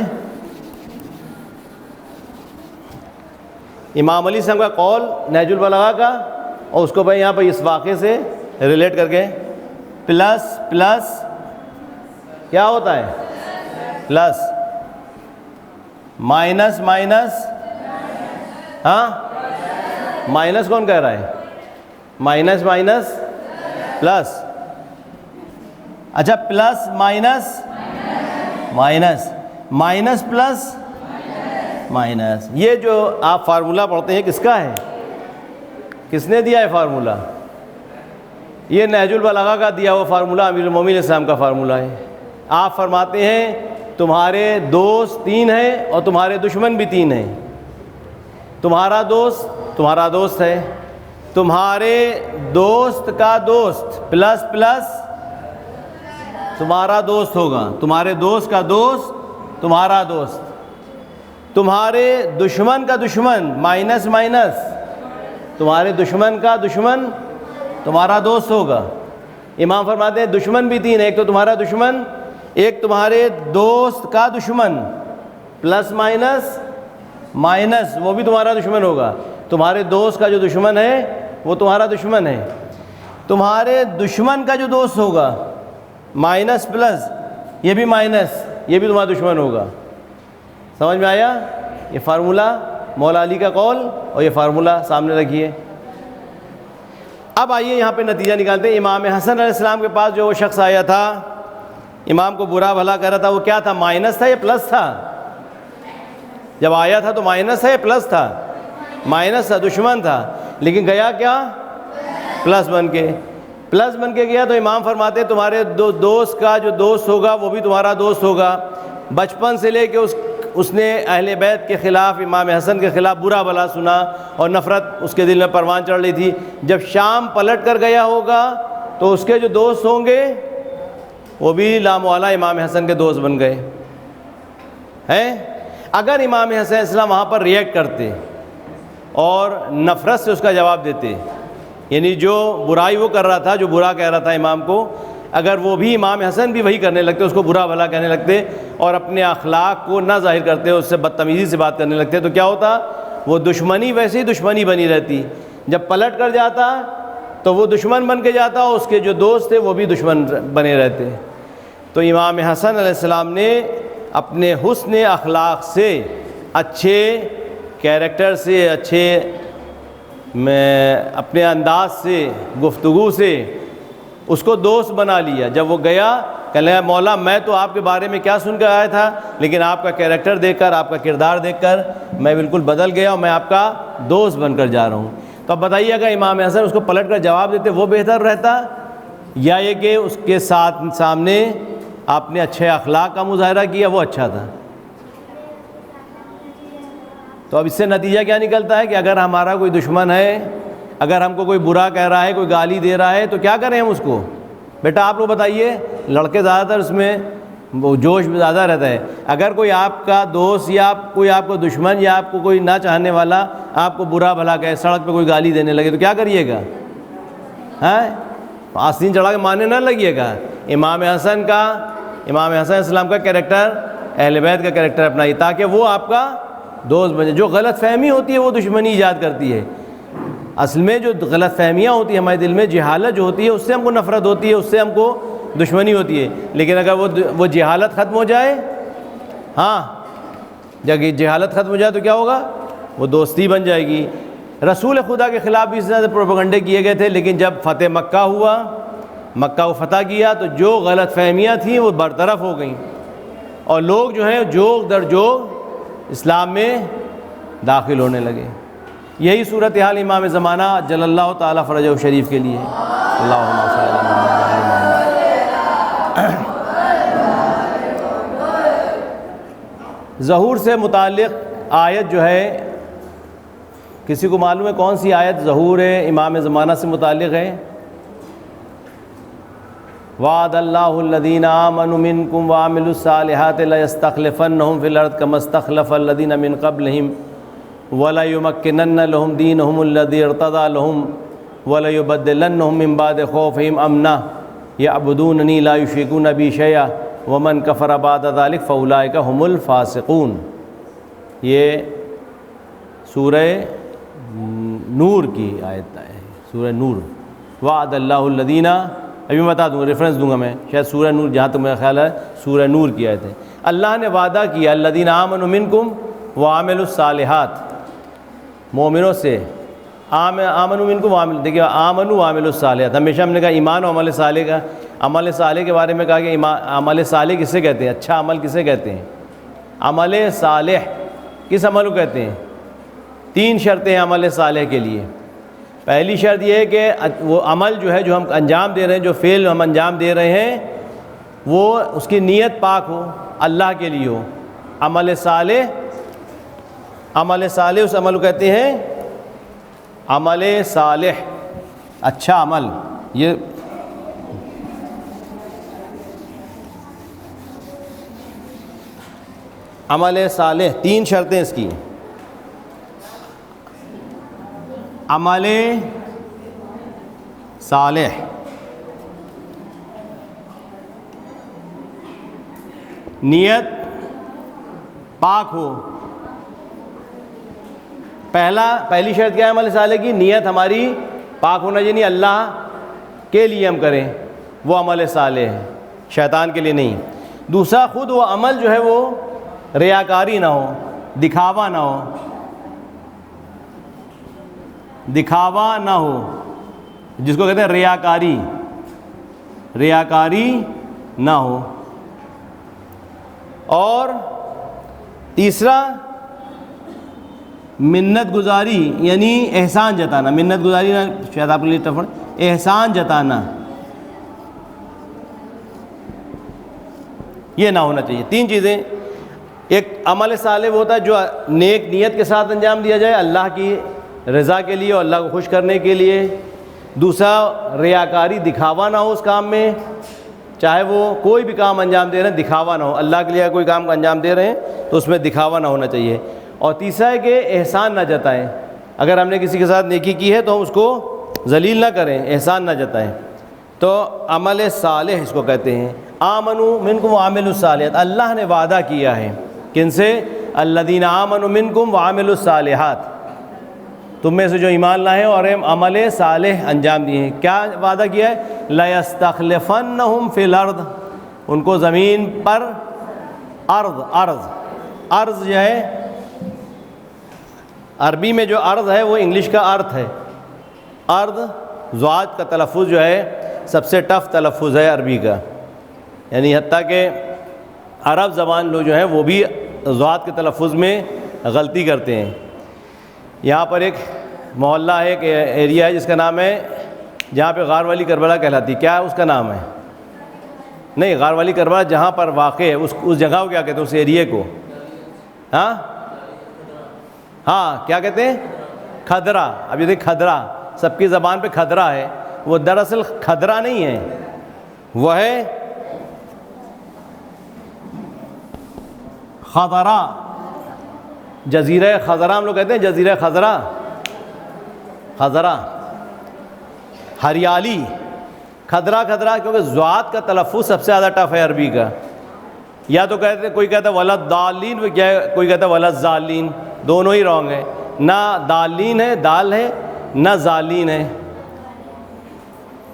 امام علی صاحب کا قول نہج البلاغہ کا، اور اس کو بھائی یہاں پر اس واقعے سے ریلیٹ کر کے، پلس پلس کیا ہوتا ہے، پلس مائنس مائنس، ہاں مائنس کون کہہ رہا ہے، مائنس مائنس پلس، اچھا plus minus minus, minus plus minus, یہ جو آپ فارمولہ پڑھتے ہیں کس کا ہے، کس نے دیا ہے فارمولہ؟ یہ نہج البلاغہ کا دیا ہوا فارمولہ امیر المومنین السلام کا فارمولہ ہے۔ آپ فرماتے ہیں تمہارے دوست 3 ہیں اور تمہارے دشمن بھی 3 ہیں۔ تمہارا دوست ہے، تمہارے دوست کا دوست پلس پلس تمہارا دوست ہوگا، تمہارے دوست کا دوست تمہارا دوست، تمہارے دشمن کا دشمن مائنس مائنس، تمہارے دشمن کا دشمن تمہارا دوست ہوگا۔ امام فرماتے ہیں دشمن بھی 3 ہیں، ایک تو تمہارا دشمن، ایک تمہارے دوست کا دشمن، پلس مائنس مائنس وہ بھی تمہارا دشمن ہوگا. تمہارے دوست کا جو دشمن ہے وہ تمہارا دشمن ہے. تمہارے دشمن کا جو دوست ہوگا مائنس پلس یہ بھی مائنس یہ بھی تمہارا دشمن ہوگا. سمجھ میں آیا؟ یہ فارمولہ مولا علی کا قول اور یہ فارمولہ سامنے رکھیے. اب آئیے یہاں پہ نتیجہ نکالتے ہیں. امام حسن علیہ السلام کے پاس جو وہ شخص آیا تھا امام کو برا بھلا کر رہا تھا، وہ کیا تھا؟ مائنس تھا یا پلس تھا؟ جب آیا تھا تو مائنس تھا یا پلس تھا؟ مائنس تھا، دشمن تھا. لیکن گیا کیا؟ پلس بن کے. پلس بن کے گیا تو امام فرماتے تمہارے دوست کا جو دوست ہوگا وہ بھی تمہارا دوست ہوگا. بچپن سے لے کے اس نے اہل بیت کے خلاف، امام حسن کے خلاف برا بھلا سنا اور نفرت اس کے دل میں پروان چڑھ رہی تھی. جب شام پلٹ کر گیا ہوگا تو اس کے جو دوست ہوں گے وہ بھی لاموالا امام حسن کے دوست بن گئے ہیں. اگر امام حسن علیہ السلام وہاں پر ریئیکٹ کرتے اور نفرت سے اس کا جواب دیتے، یعنی جو برائی وہ کر رہا تھا، جو برا کہہ رہا تھا امام کو، اگر وہ بھی امام حسن بھی وہی کرنے لگتے، اس کو برا بھلا کہنے لگتے اور اپنے اخلاق کو نہ ظاہر کرتے، اس سے بدتمیزی سے بات کرنے لگتے، تو کیا ہوتا؟ وہ دشمنی ویسے ہی دشمنی بنی رہتی. جب پلٹ کر جاتا تو وہ دشمن بن کے جاتا اور اس کے جو دوست تھے وہ بھی دشمن بنے رہتے. تو امام حسن علیہ السلام نے اپنے حسن اخلاق سے، اچھے کیریکٹر سے، اچھے اپنے انداز سے، گفتگو سے اس کو دوست بنا لیا. جب وہ گیا کہ مولا میں تو آپ کے بارے میں کیا سن کر آیا تھا، لیکن آپ کا کیریکٹر دیکھ کر، آپ کا کردار دیکھ کر میں بالکل بدل گیا اور میں آپ کا دوست بن کر جا رہا ہوں. تو اب بتائیے اگر امام حسن اس کو پلٹ کر جواب دیتے وہ بہتر رہتا یا یہ کہ اس کے سامنے آپ نے اچھے اخلاق کا مظاہرہ کیا وہ اچھا تھا؟ تو اب اس سے نتیجہ کیا نکلتا ہے کہ اگر ہمارا کوئی دشمن ہے، اگر ہم کو کوئی برا کہہ رہا ہے، کوئی گالی دے رہا ہے، تو کیا کریں ہم اس کو؟ بیٹا آپ لوگ بتائیے، لڑکے زیادہ تر اس میں وہ جوش زیادہ رہتا ہے. اگر کوئی آپ کا دوست یا کوئی آپ کو دشمن یا آپ کو کوئی نہ چاہنے والا آپ کو برا بھلا کہے، سڑک پہ کوئی گالی دینے لگے تو کیا کریے گا؟ آستین چڑھا کے ماننے نہ لگیے گا. امام حسن علیہ السلام کا کیریکٹر، اہل بیت کا کیریکٹر اپنائیے تاکہ وہ آپ کا دوست بنے. جو غلط فہمی ہوتی ہے وہ دشمنی ایجاد کرتی ہے. اصل میں جو غلط فہمیاں ہوتی ہیں ہمارے دل میں، جہالت جو ہوتی ہے، اس سے ہم کو نفرت ہوتی ہے، اس سے ہم کو دشمنی ہوتی ہے. لیکن اگر وہ جہالت ختم ہو جائے، جب جہالت ختم ہو جائے تو کیا ہوگا؟ وہ دوستی بن جائے گی. رسول خدا کے خلاف بھی اس طرح سے پروپیگنڈے کیے گئے تھے، لیکن جب فتح مکہ ہوا، مکہ کو فتح کیا تو جو غلط فہمیاں تھیں وہ برطرف ہو گئیں اور لوگ جو ہیں جوگ در جوگ اسلام میں داخل ہونے لگے. یہی صورتحال امام زمانہ جل اللہ تعالیٰ فرجہ شریف کے لیے. اللہم صلی اللہ علیہ وسلم. ظہور سے متعلق آیت جو ہے، کسی کو معلوم ہے کون سی آیت ظہور امام زمانہ سے متعلق ہے؟ وعد اللہ الذین آمنوا منکم وعملوا الصالحات لیستخلفنہم فی الارض کما استخلف الذین من قبلہم وَلَيُمَكِّنَنَّ لَهُمْ دِينَهُمُ الَّذِي ارْتَضَىٰ لَهُمْ وَلَيُبَدِّلَنَّهُم مِّن بَعْدِ خَوْفِهِمْ أَمْنًا يَعْبُدُونَنِي لَا يُشْرِكُونَ بِي شَيْئًا وَمَن كَفَرَ بَعْدَ ذَلِكَ فَأُولَٰئِكَ هُمُ الْفَاسِقُونَ. یہ سورہ نور کی آیت ہے، سورہ نور. وعد اللہ الذین، ابھی میں بتا دوں گا، ریفرنس دوں گا میں، شاید سورہ نور جہاں تک میرا خیال ہے سورہ نور کی آیت ہے. اللہ نے وعدہ کیا الذین آمنوا منکم وعملوا الصالحات، مومنوں سے. آمنوا منکم وعملوا، دیکھیے آمنوا وعملوا الصالحات، ہمیشہ ہم نے کہا ایمان و عمل صالح کا، عمل صالح کے بارے میں کہا کہ عمل صالح کسے کہتے ہیں؟ اچھا عمل کسے کہتے ہیں؟ عمل صالح کس عمل کو کہتے ہیں؟ 3 شرطیں ہیں عمل صالح کے لیے. پہلی شرط یہ ہے کہ وہ عمل جو ہے جو ہم انجام دے رہے ہیں، جو فعل ہم انجام دے رہے ہیں، وہ اس کی نیت پاک ہو، اللہ کے لیے ہو. عمل صالح اس عمل کو کہتے ہیں عمل صالح، اچھا عمل. یہ عمل صالح 3 شرطیں اس کی. عمل صالح نیت پاک ہو، پہلی شرط کیا ہے عمل صالح کی؟ نیت ہماری پاک ہونا چاہیے، اللہ کے لیے ہم کریں، وہ عمل صالح ہے، شیطان کے لیے نہیں۔ دوسرا، خود وہ عمل جو ہے وہ ریاکاری نہ ہو، دکھاوا نہ ہو، دکھاوا نہ ہو، جس کو کہتے ہیں ریاکاری، ریاکاری نہ ہو۔ اور تیسرا، منت گزاری یعنی احسان جتانا، منت گزاری نہ، شاید آپ کے لیے ٹفن، احسان جتانا، یہ نہ ہونا چاہیے۔ تین چیزیں، ایک عمل صالح وہ ہوتا ہے جو نیک نیت کے ساتھ انجام دیا جائے اللہ کی رضا کے لیے اور اللہ کو خوش کرنے کے لیے۔ دوسرا، ریاکاری، دکھاوا نہ ہو اس کام میں، چاہے وہ کوئی بھی کام انجام دے رہے ہیں دکھاوا نہ ہو، اللہ کے لیے کوئی کام انجام دے رہے ہیں تو اس میں دکھاوا نہ ہونا چاہیے۔ اور تیسرا ہے کہ احسان نہ جتائیں، اگر ہم نے کسی کے ساتھ نیکی کی ہے تو ہم اس کو ذلیل نہ کریں، احسان نہ جتائیں۔ تو عمل صالح اس کو کہتے ہیں۔ آمنوا منکم وعملوا الصالحات، اللہ نے وعدہ کیا ہے کن سے؟ الذین آمنوا منکم وعملوا الصالحات، تم میں سے جو ایمان لائے اور عمل صالح انجام دیے ہیں۔ کیا وعدہ کیا ہے؟ لَيَسْتَخْلِفَنَّهُمْ فِي الْأَرْضِ، ان کو زمین پر، ارض جو ہے عربی میں جو ارض ہے وہ انگلش کا ارتھ ہے۔ ارض، زواد کا تلفظ جو ہے سب سے ٹف تلفظ ہے عربی کا، یعنی حتیٰ کہ عرب زبان لوگ جو ہیں وہ بھی زواد کے تلفظ میں غلطی کرتے ہیں۔ یہاں پر ایک محلہ ہے، ایک ایریا ہے جس کا نام ہے، جہاں پہ غار والی کربلا کہلاتی، کیا اس کا نام ہے؟ نہیں، غار والی کربلا جہاں پر واقع ہے اس جگہ کو کیا کہتے ہیں؟ اس ایریے کو ہاں کیا کہتے ہیں؟ کھدرا۔ اب یہ دیکھ، کھدرا سب کی زبان پہ کھدرا ہے، وہ دراصل کھدرا نہیں ہے، وہ ہے خضرا، جزیرہ خضرا ہم لوگ کہتے ہیں، جزیرہ خضرا، خضرا ہریالی، کھدرا کیونکہ زواد کا تلفظ سب سے زیادہ ٹف ہے عربی کا۔ یا تو کہتے، کوئی کہتا ہے ولدالین، کوئی کہتا ہے ولدزالین، دونوں ہی رانگ ہے، نہ دالین ہے، دال ہے، نہ زالین ہے۔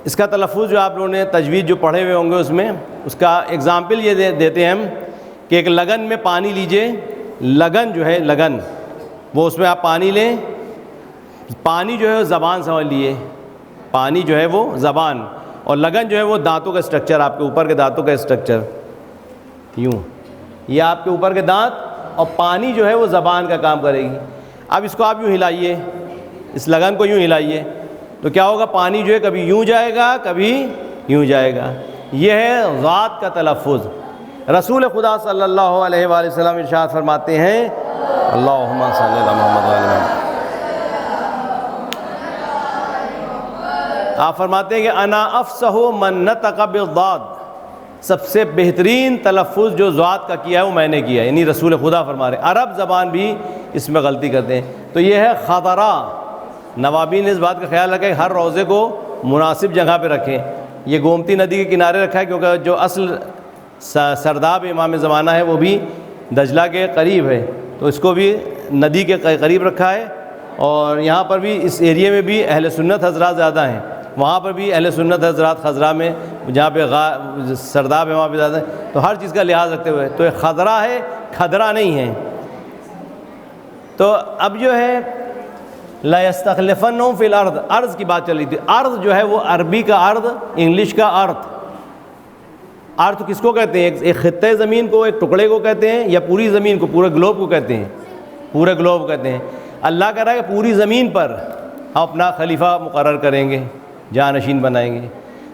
اس کا تلفظ جو آپ لوگوں نے تجوید جو پڑھے ہوئے ہوں گے اس میں، اس کا اگزامپل یہ دیتے ہیں ہم کہ ایک لگن میں پانی لیجئے، لگن جو ہے، لگن وہ، اس میں آپ پانی لیں، پانی جو ہے وہ زبان سمجھ لیے، پانی جو ہے وہ زبان، اور لگن جو ہے وہ دانتوں کا اسٹرکچر، آپ کے اوپر کے دانتوں کا اسٹرکچر، یوں، یہ آپ کے اوپر کے دانت، اور پانی جو ہے وہ زبان کا کام کرے گی۔ اب اس کو آپ یوں ہلائیے، اس لگن کو یوں ہلائیے، تو کیا ہوگا؟ پانی جو ہے کبھی یوں جائے گا، کبھی یوں جائے گا۔ یہ ہے ذات کا تلفظ۔ رسول خدا صلی اللہ علیہ وآلہ وسلم ارشاد فرماتے ہیں، اللہم صلی علی محمد وعلی محمد، آپ فرماتے ہیں کہ انا افصح من نطق بالضاد، سب سے بہترین تلفظ جو ذات کا کیا ہے وہ میں نے کیا ہے، یعنی رسول خدا فرما رہے ہیں۔ عرب زبان بھی اس میں غلطی کرتے ہیں۔ تو یہ ہے خضرا۔ نوابین اس بات کا خیال رکھیں، ہر روضے کو مناسب جگہ پہ رکھیں۔ یہ گومتی ندی کے کنارے رکھا ہے کیونکہ جو اصل سرداب امام زمانہ ہے وہ بھی دجلہ کے قریب ہے، تو اس کو بھی ندی کے قریب رکھا ہے۔ اور یہاں پر بھی اس ایریے میں بھی اہل سنت حضرات زیادہ ہیں، وہاں پر بھی اہل سنت حضرات خضرا میں، جہاں پہ سرداب ہے وہاں پہ زیادہ ہے، تو ہر چیز کا لحاظ رکھتے ہوئے، تو یہ خضرا ہے، کھدرا نہیں ہے۔ تو اب جو ہے لَيَسْتَخْلِفَنَّهُمْ فِي الْأَرْضِ، ارض کی بات چل رہی تھی۔ ارض جو ہے وہ عربی کا ارض، انگلش کا ارتھ۔ ارتھ کس کو کہتے ہیں؟ ایک خطے زمین کو، ایک ٹکڑے کو کہتے ہیں، یا پوری زمین کو، پورے گلوب کو کہتے ہیں، پورے گلوب کہتے ہیں۔ اللہ کہہ رہا ہے کہ پوری زمین پر ہم اپنا خلیفہ مقرر کریں گے، جانشین بنائیں گے۔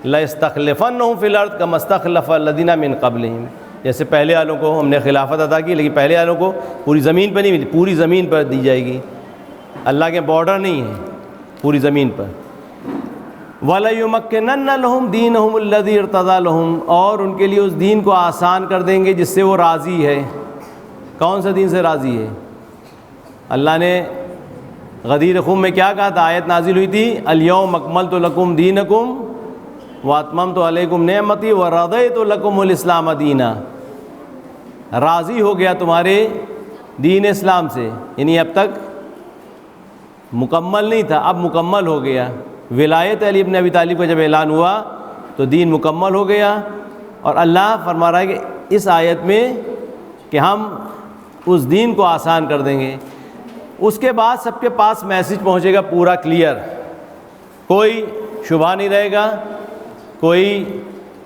لَيَسْتَخْلِفَنَّهُمْ فِي الْأَرْضِ كَمَا اسْتَخْلَفَ الَّذِينَ مِن قَبْلِهِمْ، جیسے پہلے والوں کو ہم نے خلافت عطا کی، لیکن پہلے والوں کو پوری زمین پہ نہیں ملی، پوری زمین پر دی جائے گی۔ اللہ کے بارڈر نہیں ہیں، پوری زمین پر۔ وَلَيُمَكِّنَنَّ لَهُمْ دِينَهُمُ الَّذِي ارْتَضَىٰ لَهُمْ، اور ان کے لیے اس دین کو آسان کر دیں گے جس سے وہ راضی ہے۔ کون سا دین سے راضی ہے؟ اللہ نے غدیر خم میں کیا کہا تھا؟ آیت نازل ہوئی تھی، الْيَوْمَ أَكْمَلْتُ لَكُمْ دِينَكُمْ وَأَتْمَمْتُ عَلَيْكُمْ نِعْمَتِي وَرَضَيْتُ لَكُمُ الْإِسْلَامَ دِينًا، راضی ہو گیا تمہارے دین اسلام سے، یعنی اب تک مکمل نہیں تھا، اب مکمل ہو گیا۔ ولایت علی ابن ابی طالب کا جب اعلان ہوا تو دین مکمل ہو گیا، اور اللہ فرما رہا ہے کہ اس آیت میں کہ ہم اس دین کو آسان کر دیں گے۔ اس کے بعد سب کے پاس میسج پہنچے گا پورا کلیئر، کوئی شبہ نہیں رہے گا، کوئی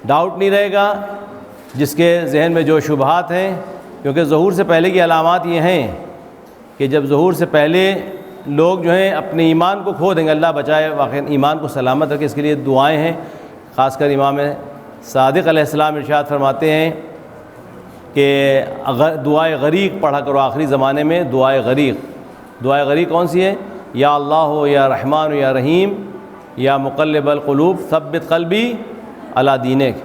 ڈاؤٹ نہیں رہے گا جس کے ذہن میں جو شبہات ہیں، کیونکہ ظہور سے پہلے کی علامات یہ ہیں کہ جب ظہور سے پہلے لوگ جو ہیں اپنے ایمان کو کھو دیں گے، اللہ بچائے واقعی ایمان کو سلامت رکھے، اس کے لیے دعائیں ہیں۔ خاص کر امام صادق علیہ السلام ارشاد فرماتے ہیں کہ دعائے غریق پڑھا کرو آخری زمانے میں۔ دعائے غریق کون سی ہے؟ یا اللہ ہو، یا رحمان ہو، یا رحیم، یا مقلب القلوب ثبت قلبی علی دینک۔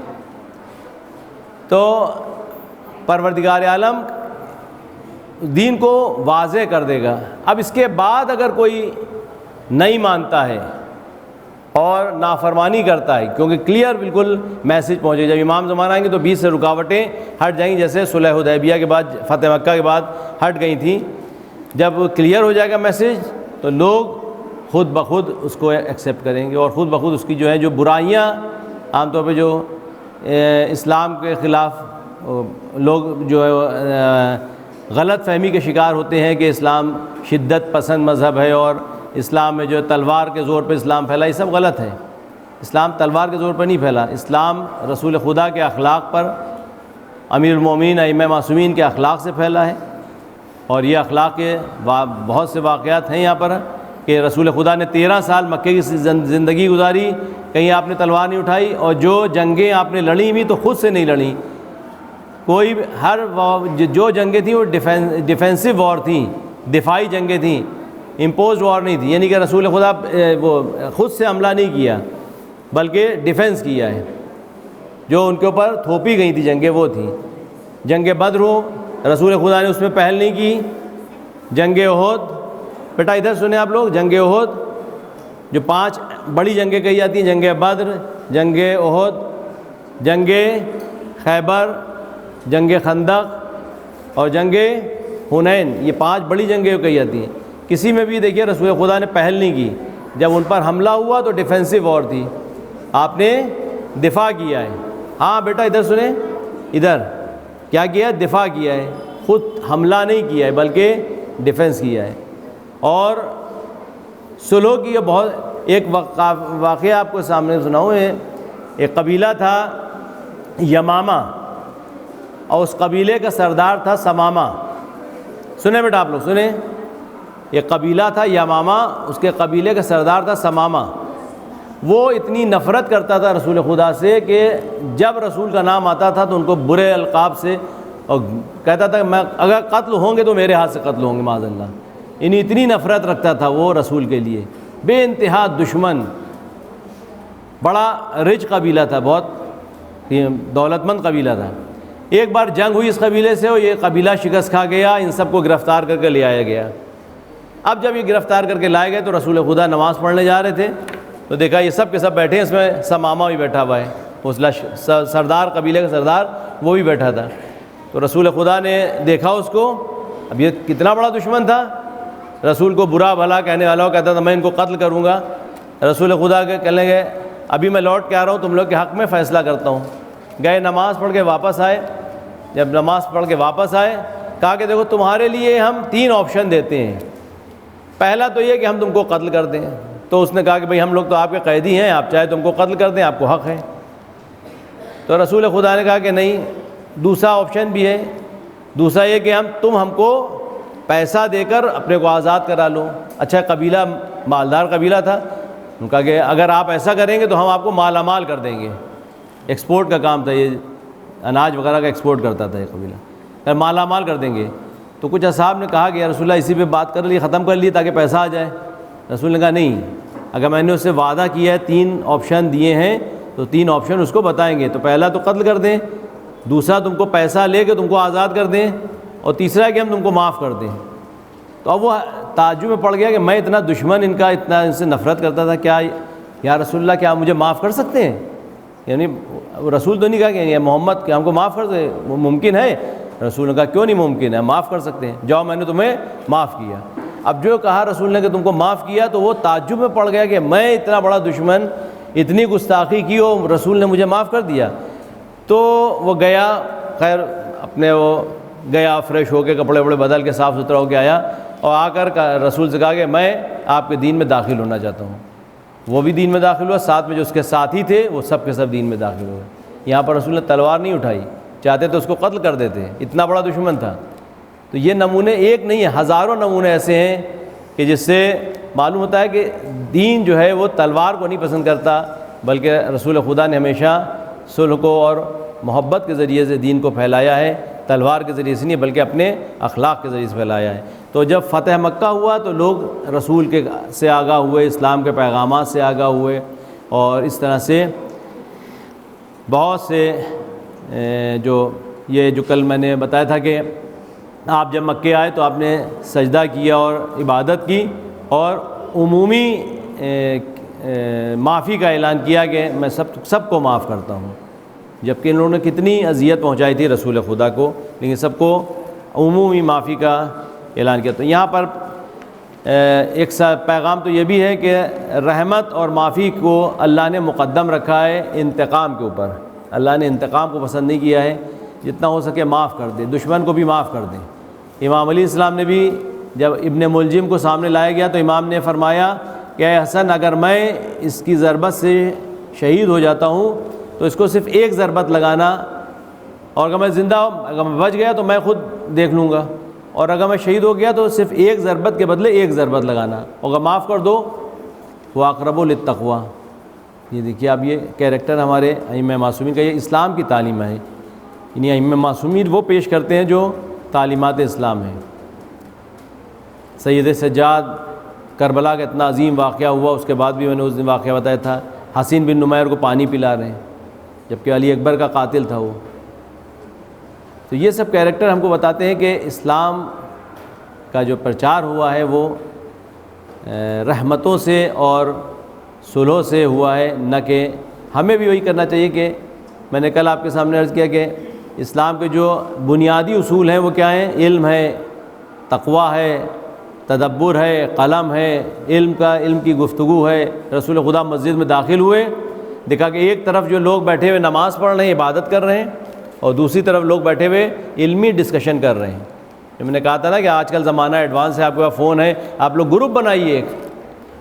تو پروردگار عالم دین کو واضح کر دے گا۔ اب اس کے بعد اگر کوئی نہیں مانتا ہے اور نافرمانی کرتا ہے، کیونکہ کلیئر بالکل میسج پہنچے، جب امام زمان آئیں گے تو بیچ سے رکاوٹیں ہٹ جائیں گی، جیسے صلح حدیبیہ کے بعد، فتح مکہ کے بعد ہٹ گئی تھیں۔ جب کلیئر ہو جائے گا میسج تو لوگ خود بخود اس کو ایکسیپٹ کریں گے، اور خود بخود اس کی جو ہے جو برائیاں عام طور پہ جو اسلام کے خلاف لوگ جو ہے غلط فہمی کے شکار ہوتے ہیں کہ اسلام شدت پسند مذہب ہے اور اسلام میں جو تلوار کے زور پہ اسلام پھیلا، یہ سب غلط ہے۔ اسلام تلوار کے زور پر نہیں پھیلا، اسلام رسول خدا کے اخلاق پر، امیر المومنین ائمہ معصومین کے اخلاق سے پھیلا ہے۔ اور یہ اخلاق کے بہت سے واقعات ہیں یہاں پر کہ رسول خدا نے 13 سال مکے کی زندگی گزاری، کہیں آپ نے تلوار نہیں اٹھائی، اور جو جنگیں آپ نے لڑیں بھی تو خود سے نہیں لڑیں، کوئی جو جنگیں تھیں وہ ڈیفینسو وار تھیں، دفاعی جنگیں تھیں، امپوزڈ وار نہیں تھی، یعنی کہ رسول خدا وہ خود سے حملہ نہیں کیا بلکہ ڈیفینس کیا ہے۔ جو ان کے اوپر تھوپی گئی تھی جنگیں وہ تھیں۔ جنگ بدر ہو، رسول خدا نے اس میں پہل نہیں کی۔ جنگ احد، بیٹا ادھر سنیں آپ لوگ، جنگ احد جو 5 بڑی جنگیں کہی جاتی ہیں، جنگ بدر، جنگ احد، جنگ خیبر، جنگ خندق اور جنگ حنین، یہ 5 بڑی جنگیں کہی جاتی ہیں۔ کسی میں بھی دیکھیے رسول خدا نے پہل نہیں کی، جب ان پر حملہ ہوا تو ڈیفینسو وار تھی، آپ نے دفاع کیا ہے۔ ہاں بیٹا ادھر سنیں، ادھر کیا کیا ہے؟ دفاع کیا ہے، خود حملہ نہیں کیا ہے بلکہ ڈیفینس کیا ہے۔ اور صلح کی یہ بہت ایک واقعہ آپ کو سامنے سناؤں ہے۔ ایک قبیلہ تھا یمامہ، اور اس قبیلے کا سردار تھا سمامہ۔ سنیں بیٹا آپ لوگ سنیں، ایک قبیلہ تھا یمامہ، اس کے قبیلے کا سردار تھا سمامہ۔ وہ اتنی نفرت کرتا تھا رسول خدا سے کہ جب رسول کا نام آتا تھا تو ان کو برے القاب سے، اور کہتا تھا میں اگر قتل ہوں گے تو میرے ہاتھ سے قتل ہوں گے معاذ اللہ، یعنی اتنی نفرت رکھتا تھا وہ رسول کے لیے، بے انتہا دشمن۔ بڑا رچ قبیلہ تھا، بہت دولت مند قبیلہ تھا۔ ایک بار جنگ ہوئی اس قبیلے سے، اور یہ قبیلہ شکست کھا گیا، ان سب کو گرفتار کر کے لے آیا گیا۔ اب جب یہ گرفتار کر کے لائے گئے تو رسول خدا نماز پڑھنے جا رہے تھے تو دیکھا یہ سب کے سب بیٹھے ہیں، اس میں سمامہ بھی بیٹھا ہوا ہے، اس سردار قبیلے کا سردار وہ بھی بیٹھا تھا۔ تو رسول خدا نے دیکھا اس کو، اب یہ کتنا بڑا دشمن تھا، رسول کو برا بھلا کہنے والا ہو، کہتا تھا میں ان کو قتل کروں گا۔ رسول خدا کے کہنے گئے ابھی میں لوٹ کے آ رہا ہوں، تم لوگ کے حق میں فیصلہ کرتا ہوں۔ گئے نماز پڑھ کے واپس آئے، جب نماز پڑھ کے واپس آئے کہا کہ دیکھو تمہارے لیے ہم 3 آپشن دیتے ہیں، پہلا تو یہ کہ ہم تم کو قتل کر دیں۔ تو اس نے کہا کہ بھئی ہم لوگ تو آپ کے قیدی ہیں، آپ چاہے تم کو قتل کر دیں، آپ کو حق ہے۔ تو رسول خدا نے کہا کہ نہیں، دوسرا آپشن بھی ہے، دوسرا یہ کہ تم ہم کو پیسہ دے کر اپنے کو آزاد کرا لو۔ اچھا قبیلہ مالدار قبیلہ تھا، انہوں نے کہا کہ اگر آپ ایسا کریں گے تو ہم آپ کو مالا مال کر دیں گے، ایکسپورٹ کا کام تھا، یہ اناج وغیرہ کا ایکسپورٹ کرتا تھا یہ قبیلہ، اگر مالا مال کر دیں گے۔ تو کچھ اصحاب نے کہا کہ یا رسول اللہ اسی پہ بات کر لیے، ختم کر لیے تاکہ پیسہ آ جائے۔ رسول نے کہا نہیں، اگر میں نے اس سے وعدہ کیا ہے، 3 آپشن دیے ہیں تو 3 آپشن اس کو بتائیں گے، تو پہلا تو قتل کر دیں، دوسرا تم کو پیسہ لے کے تم کو آزاد کر دیں، اور تیسرا کہ ہم تم کو معاف کر دیں۔ تو اب وہ تعجب میں پڑ گیا کہ میں اتنا دشمن ان کا، اتنا ان سے نفرت کرتا تھا، کیا یا رسول اللہ کیا آپ مجھے معاف کر سکتے ہیں؟ یعنی رسول تو نہیں کہا کہ یہ محمد کہ ہم کو معاف کر دے، وہ ممکن ہے؟ رسول نے کہا کیوں نہیں ممکن ہے، معاف کر سکتے ہیں، جاؤ میں نے تمہیں معاف کیا۔ اب جو کہا رسول نے کہ تم کو معاف کیا تو وہ تعجب میں پڑ گیا کہ میں اتنا بڑا دشمن، اتنی گستاخی کی اور رسول نے مجھے معاف کر دیا. تو وہ گیا، خیر اپنے وہ گیا فریش ہو کے کپڑے وپڑے بدل کے صاف ستھرا ہو کے آیا اور آ کر رسول سے کہا کہ میں آپ کے دین میں داخل ہونا چاہتا ہوں. وہ بھی دین میں داخل ہوا، ساتھ میں جو اس کے ساتھی تھے وہ سب کے سب دین میں داخل ہوئے. یہاں پر رسول نے تلوار نہیں اٹھائی، چاہتے تو اس کو قتل کر دیتے، اتنا بڑا دشمن تھا. تو یہ نمونے ایک نہیں ہیں، ہزاروں نمونے ایسے ہیں کہ جس سے معلوم ہوتا ہے کہ دین جو ہے وہ تلوار کو نہیں پسند کرتا، بلکہ رسول خدا نے ہمیشہ صلح کو اور محبت کے ذریعے سے دین کو پھیلایا ہے، تلوار کے ذریعے سے نہیں بلکہ اپنے اخلاق کے ذریعے سے پھیلایا ہے. تو جب فتح مکہ ہوا تو لوگ رسول کے سے آگاہ ہوئے، اسلام کے پیغامات سے آگاہ ہوئے، اور اس طرح سے بہت سے جو کل میں نے بتایا تھا کہ آپ جب مکے آئے تو آپ نے سجدہ کیا اور عبادت کی اور عمومی معافی کا اعلان کیا کہ میں سب کو معاف کرتا ہوں، جبکہ ان لوگوں نے کتنی اذیت پہنچائی تھی رسول خدا کو، لیکن سب کو عمومی معافی کا اعلان کیا. تو یہاں پر ایک پیغام تو یہ بھی ہے کہ رحمت اور معافی کو اللہ نے مقدم رکھا ہے انتقام کے اوپر. اللہ نے انتقام کو پسند نہیں کیا ہے، جتنا ہو سکے معاف کر دے، دشمن کو بھی معاف کر دے. امام علیہ السلام نے بھی جب ابن ملجم کو سامنے لایا گیا تو امام نے فرمایا کہ اے حسن، اگر میں اس کی ضربت سے شہید ہو جاتا ہوں تو اس کو صرف ایک ضربت لگانا، اور اگر میں زندہ اگر میں بچ گیا تو میں خود دیکھ لوں گا، اور اگر میں شہید ہو گیا تو صرف ایک ضربت کے بدلے ایک ضربت لگانا، اور اگر معاف کر دو وہ اقرب للتقویٰ. یہ دیکھیے اب یہ کیریکٹر ہمارے ائمہ معصومین کا، یہ اسلام کی تعلیم ہے. یعنی ائمہ معصومین وہ پیش کرتے ہیں جو تعلیمات اسلام ہیں. سید سجاد کربلا کا اتنا عظیم واقعہ ہوا، اس کے بعد بھی میں نے اس دن واقعہ بتایا تھا، حسین بن نمیر کو پانی پلا رہے ہیں جبکہ علی اکبر کا قاتل تھا وہ. تو یہ سب کیریکٹر ہم کو بتاتے ہیں کہ اسلام کا جو پرچار ہوا ہے وہ رحمتوں سے اور صلحوں سے ہوا ہے، نہ کہ ہمیں بھی وہی کرنا چاہیے. کہ میں نے کل آپ کے سامنے عرض کیا کہ اسلام کے جو بنیادی اصول ہیں وہ کیا ہیں؟ علم ہے، تقویٰ ہے، تدبر ہے، قلم ہے، علم کی گفتگو ہے. رسول خدا مسجد میں داخل ہوئے، دیکھا کہ ایک طرف جو لوگ بیٹھے ہوئے نماز پڑھ رہے ہیں، عبادت کر رہے ہیں، اور دوسری طرف لوگ بیٹھے ہوئے علمی ڈسکشن کر رہے ہیں. میں نے کہا تھا نا کہ آج کل زمانہ ایڈوانس ہے، آپ کے پاس فون ہے، آپ لوگ گروپ بنائیے ایک،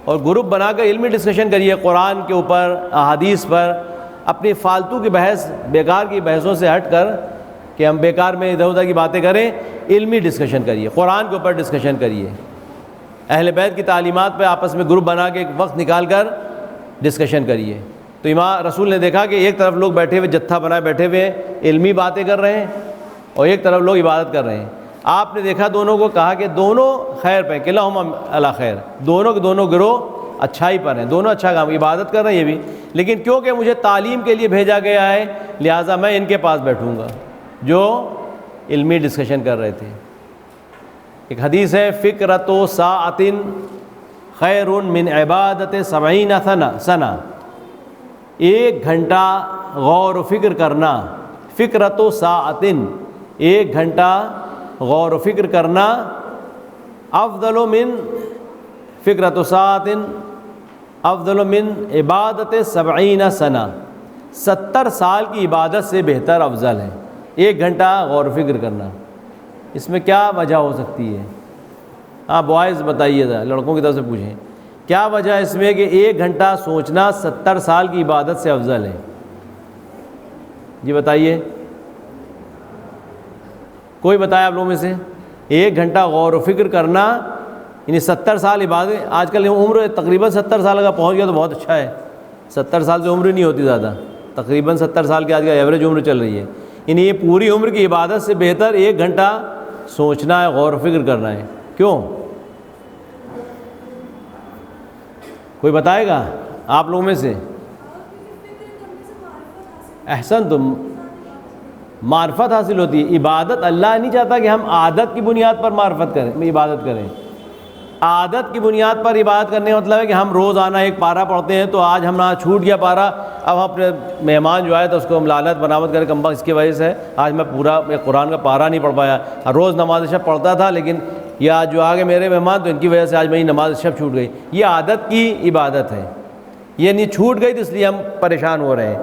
اور گروپ بنا کر علمی ڈسکشن کریے قرآن کے اوپر، احادیث پر. اپنی فالتو کی بحث، بیکار کی بحثوں سے ہٹ کر کہ ہم بیکار میں ادھر ادھر کی باتیں کریں، علمی ڈسکشن کریے، قرآن کے اوپر ڈسکشن کریے، اہل بیت کی تعلیمات پہ آپس میں گروپ بنا کے ایک وقت نکال کر ڈسکشن کریے. تو امام رسول نے دیکھا کہ ایک طرف لوگ بیٹھے ہوئے جتھا بنائے بیٹھے ہوئے علمی باتیں کر رہے ہیں، اور ایک طرف لوگ عبادت کر رہے ہیں. آپ نے دیکھا دونوں کو، کہا کہ دونوں خیر پہ، کلاہما علی خیر، دونوں کے دونوں گروہ اچھائی پر ہیں، دونوں اچھا کام، عبادت کر رہے ہیں یہ بھی، لیکن کیونکہ مجھے تعلیم کے لیے بھیجا گیا ہے لہٰذا میں ان کے پاس بیٹھوں گا جو علمی ڈسکشن کر رہے تھے. ایک حدیث ہے، فکرۃ ساعۃ خیر من عبادت 70 سنہ. ایک گھنٹہ غور و فکر کرنا، فکرۃ ساعۃ، ایک گھنٹہ غور و فکر کرنا، افضل من فکرۃ ساعۃ افضل من عبادت 70 سنہ، 70 سال کی عبادت سے بہتر افضل ہے ایک گھنٹہ غور و فکر کرنا. اس میں کیا وجہ ہو سکتی ہے؟ ہاں بوائز بتائیے ذرا، لڑکوں کی طرف سے پوچھیں کیا وجہ اس میں کہ ایک گھنٹہ سوچنا 70 سال کی عبادت سے افضل ہے؟ جی بتائیے، کوئی بتایا آپ لوگوں میں سے؟ ایک گھنٹہ غور و فکر کرنا یعنی 70 سال عبادت. آج کل عمر تقریباً 70 سال اگر پہنچ گیا تو بہت اچھا ہے. 70 سال سے عمر نہیں ہوتی زیادہ، تقریباً 70 سال کی آج کل ایوریج عمر چل رہی ہے. یعنی یہ پوری عمر کی عبادت سے بہتر ایک گھنٹہ سوچنا ہے، غور و فکر کرنا ہے. کیوں؟ کوئی بتائے گا آپ لوگوں میں سے؟ احسن، تم معرفت حاصل ہوتی ہے. عبادت اللہ نہیں چاہتا کہ ہم عادت کی بنیاد پر معرفت کریں، عبادت کریں. عادت کی بنیاد پر عبادت کرنے کا مطلب ہے کہ ہم روزانہ ایک پارہ پڑھتے ہیں، تو آج ہمارا چھوٹ گیا پارہ، اب ہم اپنے مہمان جو آئے تو اس کو ہم لعنت برآمد کریں، کم بخت اس کی وجہ سے آج میں پورا قرآن کا پارہ نہیں پڑھ پایا. روز نماز شب پڑھتا تھا لیکن یا جو آگے میرے مہمان تو ان کی وجہ سے آج میری نماز شب چھوٹ گئی. یہ عادت کی عبادت ہے، یہ نہیں چھوٹ گئی تو اس لیے ہم پریشان ہو رہے ہیں.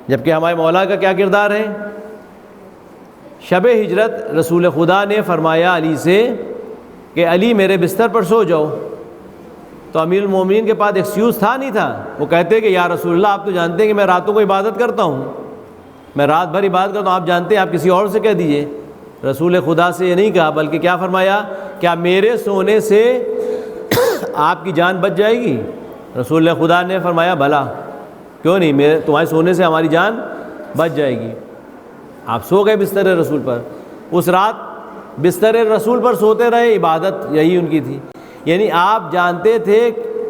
جبکہ ہمارے مولا کا کیا کردار ہے؟ شب ہجرت رسول خدا نے فرمایا علی سے کہ علی میرے بستر پر سو جاؤ. تو امیر المومنین کے پاس ایکسکیوز تھا نہیں تھا. وہ کہتے کہ یا رسول اللہ آپ تو جانتے ہیں کہ میں راتوں کو عبادت کرتا ہوں، میں رات بھر عبادت کرتا ہوں، آپ جانتے ہیں، آپ کسی اور سے کہہ دیجئے. رسول خدا سے یہ نہیں کہا، بلکہ کیا فرمایا؟ کیا میرے سونے سے آپ کی جان بچ جائے گی؟ رسول خدا نے فرمایا بھلا کیوں نہیں، میرے تمہارے سونے سے ہماری جان بچ جائے گی. آپ سو گئے بستر رسول پر، اس رات بستر رسول پر سوتے رہے، عبادت یہی ان کی تھی. یعنی آپ جانتے تھے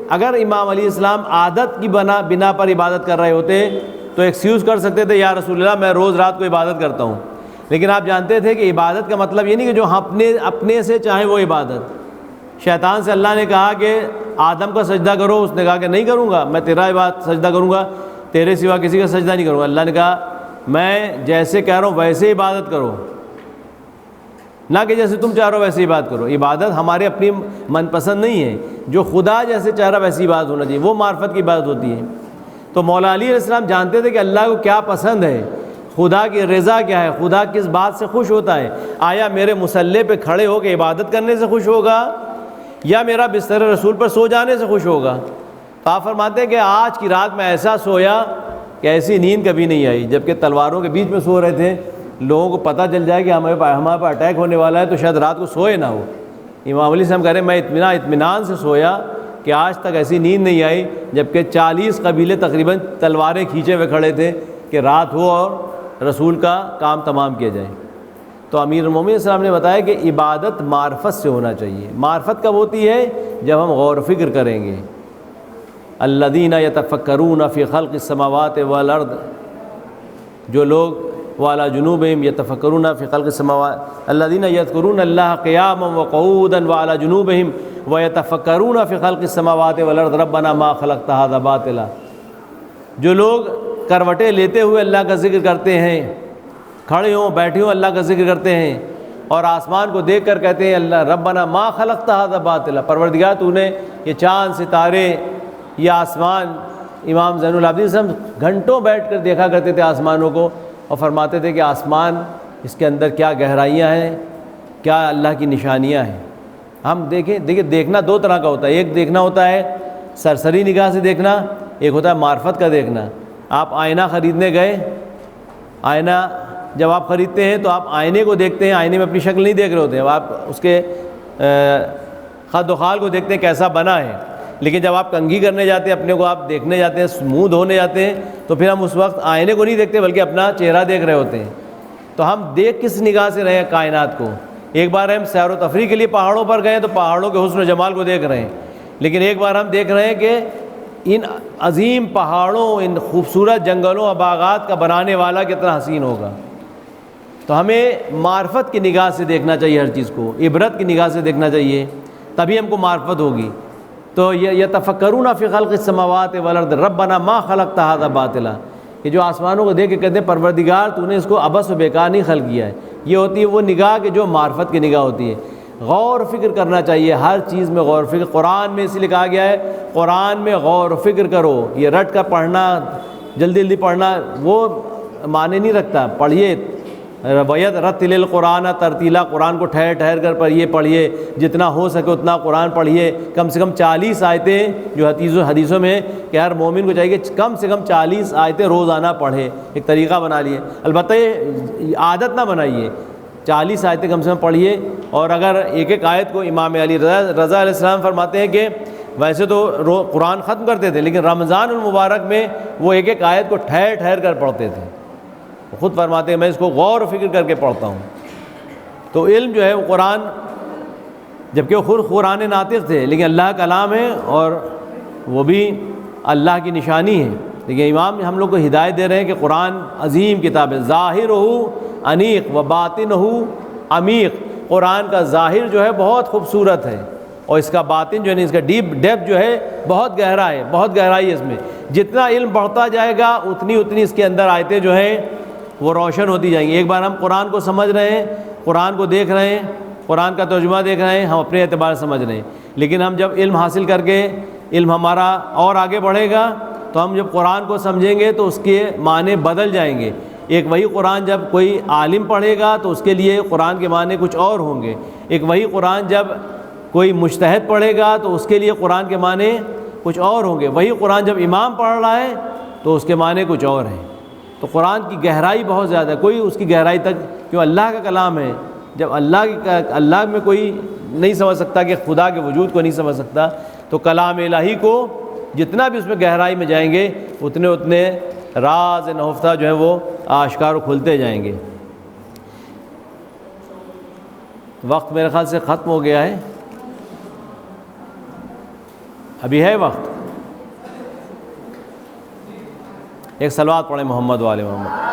اگر امام علیہ السلام عادت کی بنا پر عبادت کر رہے ہوتے تو ایکسکیوز کر سکتے تھے، یا رسول اللہ میں روز رات کو عبادت کرتا ہوں. لیکن آپ جانتے تھے کہ عبادت کا مطلب یہ نہیں کہ جو ہم اپنے سے چاہیں وہ عبادت. شیطان سے اللہ نے کہا کہ آدم کا سجدہ کرو، اس نے کہا کہ نہیں کروں گا، میں تیرا عبادت سجدہ کروں گا، تیرے سوا کسی کا سجدہ نہیں کروں گا. اللہ نے کہا میں جیسے کہہ رہا ہوں ویسے عبادت کرو، نہ کہ جیسے تم چاہ رہو ویسے عبادت کرو. عبادت ہمارے اپنی من پسند نہیں ہے، جو خدا جیسے چاہ رہا ویسی عبادت ہونا چاہیے، وہ معرفت کی عبادت ہوتی ہے. تو مولا علی علیہ السلام جانتے تھے کہ اللہ کو کیا پسند ہے، خدا کی رضا کیا ہے، خدا کس بات سے خوش ہوتا ہے. آیا میرے مصلی پہ کھڑے ہو کے عبادت کرنے سے خوش ہوگا یا میرا بستر رسول پر سو جانے سے خوش ہوگا؟ تو آپ فرماتے ہیں کہ آج کی رات میں ایسا سویا کہ ایسی نیند کبھی نہیں آئی. جبکہ تلواروں کے بیچ میں سو رہے تھے، لوگوں کو پتہ چل جائے کہ ہمارے پر اٹیک ہونے والا ہے تو شاید رات کو سوئے نہ ہو. امام علی صاحب کہہ رہے ہیں میں اطمینان سے سویا کہ آج تک ایسی نیند نہیں آئی. جبکہ 40 قبیلے تقریباً تلواریں کھینچے ہوئے کھڑے تھے کہ رات ہو اور رسول کا کام تمام کیا جائے. تو امیر المومنین السلام نے بتایا کہ عبادت معرفت سے ہونا چاہیے. معرفت کب ہوتی ہے؟ جب ہم غور و فکر کریں گے. الذین یتفکرون فی خلق السماوات والارض، جو لوگ وعلی جنوبہم یتفکرون فی خلق السماوات الذین یذکرون اللہ قیاما وقعودا وعلی جنوبہم ویتفکرون فی خلق السماوات والارض ربنا ما خلقت ھذا باطلا. جو لوگ کروٹیں لیتے ہوئے اللہ کا ذکر کرتے ہیں، کھڑے ہوں بیٹھے ہوں اللہ کا ذکر کرتے ہیں، اور آسمان کو دیکھ کر کہتے ہیں اللہ ربنا ما خلقت ھذا باطلا، پروردگار تو نے یہ چاند ستارے یہ آسمان. امام زین العابدین صاحب گھنٹوں بیٹھ کر دیکھا کرتے تھے آسمانوں کو اور فرماتے تھے کہ آسمان اس کے اندر کیا گہرائیاں ہیں، کیا اللہ کی نشانیاں ہیں. ہم دیکھیں دیکھنا دو طرح کا ہوتا ہے. ایک دیکھنا ہوتا ہے سرسری نگاہ سے دیکھنا، ایک ہوتا ہے معرفت کا دیکھنا. آپ آئینہ خریدنے گئے، آئینہ جب آپ خریدتے ہیں تو آپ آئینے کو دیکھتے ہیں، آئینے میں اپنی شکل نہیں دیکھ رہے ہوتے ہیں، آپ اس کے خد و خال کو دیکھتے ہیں کیسا بنا ہے. لیکن جب آپ کنگھی کرنے جاتے ہیں، اپنے کو آپ دیکھنے جاتے ہیں، منہ دھونے جاتے ہیں، تو پھر ہم اس وقت آئینے کو نہیں دیکھتے بلکہ اپنا چہرہ دیکھ رہے ہوتے ہیں. تو ہم دیکھ کس نگاہ سے رہے ہیں کائنات کو؟ ایک بار ہم سیر و تفریح کے لیے پہاڑوں پر گئے تو پہاڑوں کے حسن و جمال کو دیکھ رہے ہیں، لیکن ایک بار ہم دیکھ رہے ہیں کہ ان عظیم پہاڑوں، ان خوبصورت جنگلوں اور باغات کا بنانے والا کتنا حسین ہوگا. تو ہمیں معرفت کی نگاہ سے دیکھنا چاہیے ہر چیز کو، عبرت کی نگاہ سے دیکھنا چاہیے، تبھی ہم کو معرفت ہوگی. تو یتفکرون فی خلق السماوات والارض ربنا ما خلقت ھذا باطلا، کہ جو آسمانوں کو دیکھ کے کہتے ہیں پروردگار تو نے اس کو عبث و بیکار نہیں خلق کیا ہے. یہ ہوتی ہے وہ نگاہ کہ جو معرفت کی نگاہ ہوتی ہے. غور و فکر کرنا چاہیے ہر چیز میں، غور و فکر. قرآن میں اسی لیے کہا گیا ہے قرآن میں غور و فکر کرو. یہ رٹ کر پڑھنا، جلدی جلدی پڑھنا وہ معنی نہیں رکھتا. پڑھیے رویت رتل القرآن ترتیلا، قرآن کو ٹھہر ٹھہر کر پڑھیے، جتنا ہو سکے اتنا قرآن پڑھیے. کم سے کم 40 آیتیں جو حدیثوں میں کہ ہر مومن کو چاہیے کہ کم سے کم 40 آیتیں روزانہ پڑھے. ایک طریقہ بنا لیے، البتہ یہ عادت نہ بنائیے. 40 آیتیں کم سے کم پڑھیے. اور اگر ایک ایک آیت کو امام علی رضا علیہ السلام فرماتے ہیں کہ ویسے تو قرآن ختم کرتے تھے لیکن رمضان المبارک میں وہ ایک ایک آیت کو ٹھہر ٹھہر کر پڑھتے تھے. خود فرماتے ہیں میں اس کو غور و فکر کر کے پڑھتا ہوں. تو علم جو ہے وہ قرآن، جبکہ وہ خود قرآن ناطق تھے لیکن اللہ کا کلام ہے اور وہ بھی اللہ کی نشانی ہے. لیکن امام ہم لوگ کو ہدایت دے رہے ہیں کہ قرآن عظیم کتاب ہے. ظاہرہ انیق و باطنہ عمیق. قرآن کا ظاہر جو ہے بہت خوبصورت ہے اور اس کا باطن جو ہے اس کا ڈیپ جو ہے بہت گہرا ہے، بہت گہرائی ہے اس میں. جتنا علم بڑھتا جائے گا اتنی اس کے اندر آیتیں جو ہیں وہ روشن ہوتی جائیں گی. ایک بار ہم قرآن کو سمجھ رہے ہیں، قرآن کو دیکھ رہے ہیں قرآن کا ترجمہ دیکھ رہے ہیں، ہم اپنے اعتبار سے سمجھ رہے ہیں، لیکن ہم جب علم حاصل کر کے علم ہمارا اور آگے بڑھے گا تو ہم جب قرآن کو سمجھیں گے تو اس کے معنی بدل جائیں گے۔ ایک وہی قرآن جب کوئی عالم پڑھے گا تو اس کے لیے قرآن کے معنی کچھ اور ہوں گے، ایک وہی قرآن جب کوئی مجتہد پڑھے گا تو اس کے لیے قرآن کے معنی کچھ اور ہوں گے، وہی قرآن جب امام پڑھ رہا ہے تو اس کے معنی کچھ اور ہیں۔ تو قرآن کی گہرائی بہت زیادہ ہے، کوئی اس کی گہرائی تک، کیوں اللہ کا کلام ہے، جب اللہ میں کوئی نہیں سمجھ سکتا کہ خدا کے وجود کو نہیں سمجھ سکتا، تو کلام الہی کو جتنا بھی اس میں گہرائی میں جائیں گے اتنے راز نہفتہ جو ہیں وہ آشکار و کھلتے جائیں گے۔ وقت میرے خیال سے ختم ہو گیا ہے، ابھی ہے وقت؟ ایک صلوات پڑھیں محمد و آل محمد۔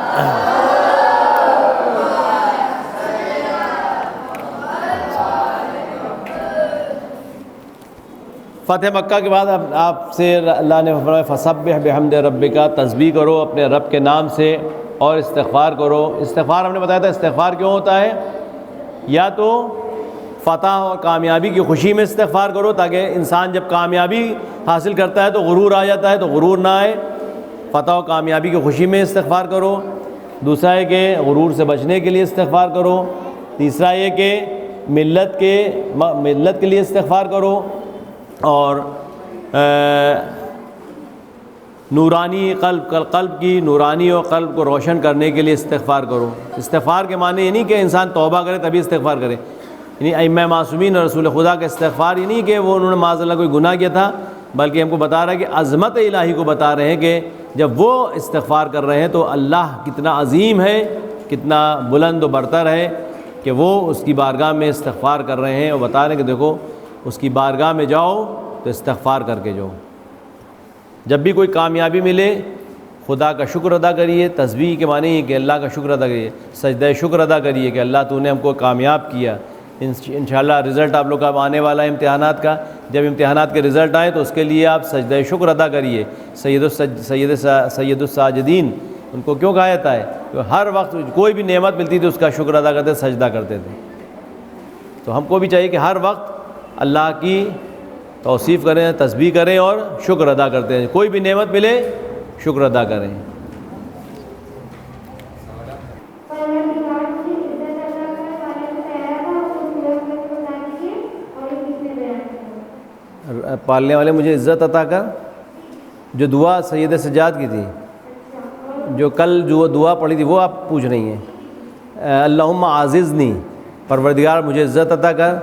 فتح مکہ کے بعد آپ سے اللہ نے فرمایا فسبح بحمد ربک، تسبیح کرو اپنے رب کے نام سے اور استغفار کرو۔ استغفار ہم نے بتایا تھا استغفار کیوں ہوتا ہے، یا تو فتح اور کامیابی کی خوشی میں استغفار کرو تاکہ انسان جب کامیابی حاصل کرتا ہے تو غرور آ جاتا ہے، تو غرور نہ آئے، فتح و کامیابی کی خوشی میں استغفار کرو۔ دوسرا ہے کہ غرور سے بچنے کے لیے استغفار کرو۔ تیسرا یہ کہ ملت کے لیے استغفار کرو، اور نورانی قلب کی نورانی اور قلب کو روشن کرنے کے لیے استغفار کرو۔ استغفار کے معنی یہ نہیں کہ انسان توبہ کرے تبھی استغفار کرے، یعنی ائمہ معصومین اور رسول خدا کا استغفار یہ نہیں کہ وہ انہوں نے معاذ اللہ کوئی گناہ کیا تھا، بلکہ ہم کو بتا رہا ہے کہ عظمت الہی کو بتا رہے ہیں کہ جب وہ استغفار کر رہے ہیں تو اللہ کتنا عظیم ہے، کتنا بلند و برتر ہے کہ وہ اس کی بارگاہ میں استغفار کر رہے ہیں، اور بتا رہے ہیں کہ دیکھو اس کی بارگاہ میں جاؤ تو استغفار کر کے جاؤ۔ جب بھی کوئی کامیابی ملے خدا کا شکر ادا کریے، تسبیح کے معنی ہے کہ اللہ کا شکر ادا کریے، سجدہ شکر ادا کریے کہ اللہ تو نے ہم کو کامیاب کیا۔ انشاءاللہ رزلٹ آپ لوگ کا اب آنے والا ہے امتحانات کا، جب امتحانات کے رزلٹ آئیں تو اس کے لیے آپ سجدہ شکر ادا کریے۔ سید الساجدین ان کو کیوں کہا جاتا ہے؟ کہ ہر وقت کوئی بھی نعمت ملتی تھی اس کا شکر ادا کرتے، سجدہ کرتے تھے۔ تو ہم کو بھی چاہیے کہ ہر وقت اللہ کی توصیف کریں، تسبیح کریں اور شکر ادا کرتے ہیں، کوئی بھی نعمت ملے شکر ادا کریں۔ پالنے والے مجھے عزت عطا کر، جو دعا سید سجاد کی تھی، جو کل جو دعا پڑھی تھی وہ آپ پوچھ رہی ہیں۔ اللہم عززنی، پروردگار مجھے عزت عطا کر،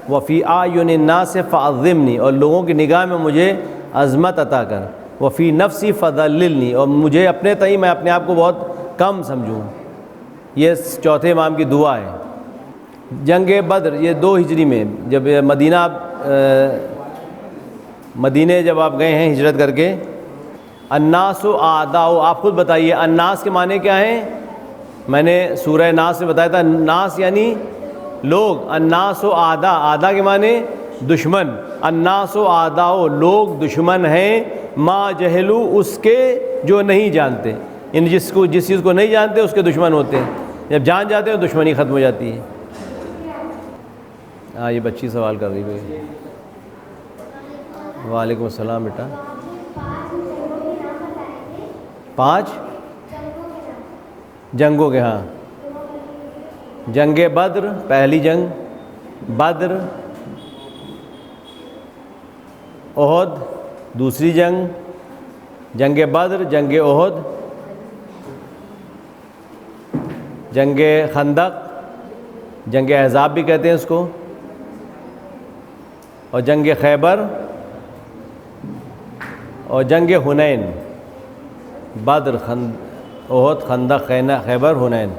وفی اعین الناس فعظمنی، اور لوگوں کی نگاہ میں مجھے عظمت عطا کر، وفی نفسی فضللنی، اور مجھے اپنے تئیں میں اپنے آپ کو بہت کم سمجھوں۔ یہ چوتھے امام کی دعا ہے۔ جنگ بدر یہ 2 ہجری میں، جب مدینے جب آپ گئے ہیں ہجرت کر کے، الناس اعداء، آپ خود بتائیے الناس کے معنی کیا ہیں؟ میں نے سورہ ناس میں بتایا تھا، ناس یعنی لوگ، الناس اعداء، اعداء کے معنی دشمن، الناس اعداء، لوگ دشمن ہیں، ما جہلو، اس کے جو نہیں جانتے، یعنی جس چیز کو نہیں جانتے اس کے دشمن ہوتے ہیں، جب جان جاتے ہیں دشمنی ختم ہو جاتی ہے۔ ہاں یہ بچی سوال کر رہی ہے۔ وعلیکم السلام بیٹا۔ 5 جنگوں کے، ہاں، جنگ بدر پہلی جنگ، بدر، احد دوسری جنگ، جنگ بدر، جنگ احد، جنگ خندق، جنگ احزاب بھی کہتے ہیں اس کو، اور جنگ خیبر، اور جنگ حنین، بدر، احد، خندق، خیبر، حنین۔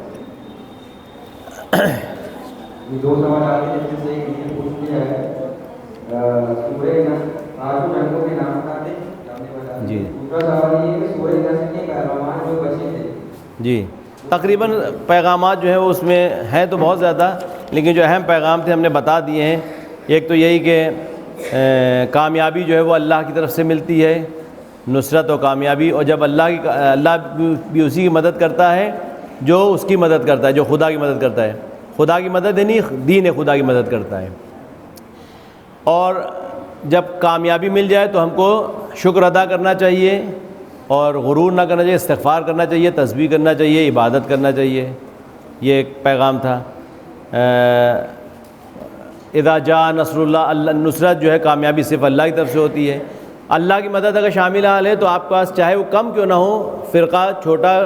2 سوال آگے جس سے یہ پوچھ لیا ہے، سورہ آج جنگوں کے نام بتاتے ہیں جی۔ دوسرا سوال یہ ہے کہ سورہ نصر کے پیغامات جو بچے تھے، جی تقریباً پیغامات جو ہیں وہ اس میں ہیں تو بہت زیادہ، لیکن جو اہم پیغام تھے ہم نے بتا دیے ہیں۔ ایک تو یہی کہ کامیابی جو ہے وہ اللہ کی طرف سے ملتی ہے، نصرت و کامیابی، اور جب اللہ بھی اسی کی مدد کرتا ہے جو اس کی مدد کرتا ہے، جو خدا کی مدد کرتا ہے۔ خدا کی مدد ہے نہیں، دین خدا کی مدد کرتا ہے۔ اور جب کامیابی مل جائے تو ہم کو شکر ادا کرنا چاہیے اور غرور نہ کرنا چاہیے، استغفار کرنا چاہیے، تسبیح کرنا چاہیے، عبادت کرنا چاہیے۔ یہ ایک پیغام تھا۔ اذا جاء نصر اللہ، نصرت جو ہے کامیابی صرف اللہ کی طرف سے ہوتی ہے۔ اللہ کی مدد اگر شامل حال ہے تو آپ کے پاس چاہے وہ کم کیوں نہ ہو، فرقہ چھوٹا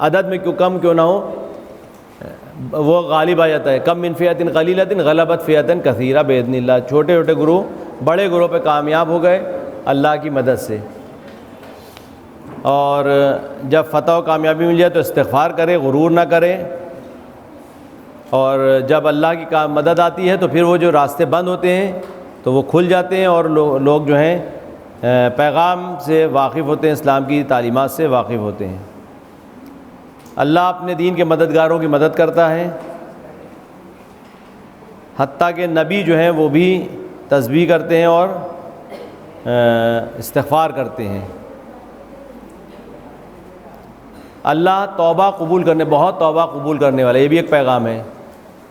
عدد میں کم کیوں نہ ہو، وہ غالب آ جاتا ہے۔ کم من فئۃ قلیلۃ غلبت فئۃ کثیرہ باذن اللہ۔ چھوٹے چھوٹے گروہ بڑے گروہ پہ کامیاب ہو گئے اللہ کی مدد سے۔ اور جب فتح و کامیابی مل جائے تو استغفار کرے، غرور نہ کرے، اور جب اللہ کی مدد آتی ہے تو پھر وہ جو راستے بند ہوتے ہیں تو وہ کھل جاتے ہیں اور لوگ جو ہیں پیغام سے واقف ہوتے ہیں، اسلام کی تعلیمات سے واقف ہوتے ہیں۔ اللہ اپنے دین کے مددگاروں کی مدد کرتا ہے، حتیٰ کہ نبی جو ہیں وہ بھی تسبیح کرتے ہیں اور استغفار کرتے ہیں۔ اللہ توبہ قبول کرنے، بہت توبہ قبول کرنے والا، یہ بھی ایک پیغام ہے۔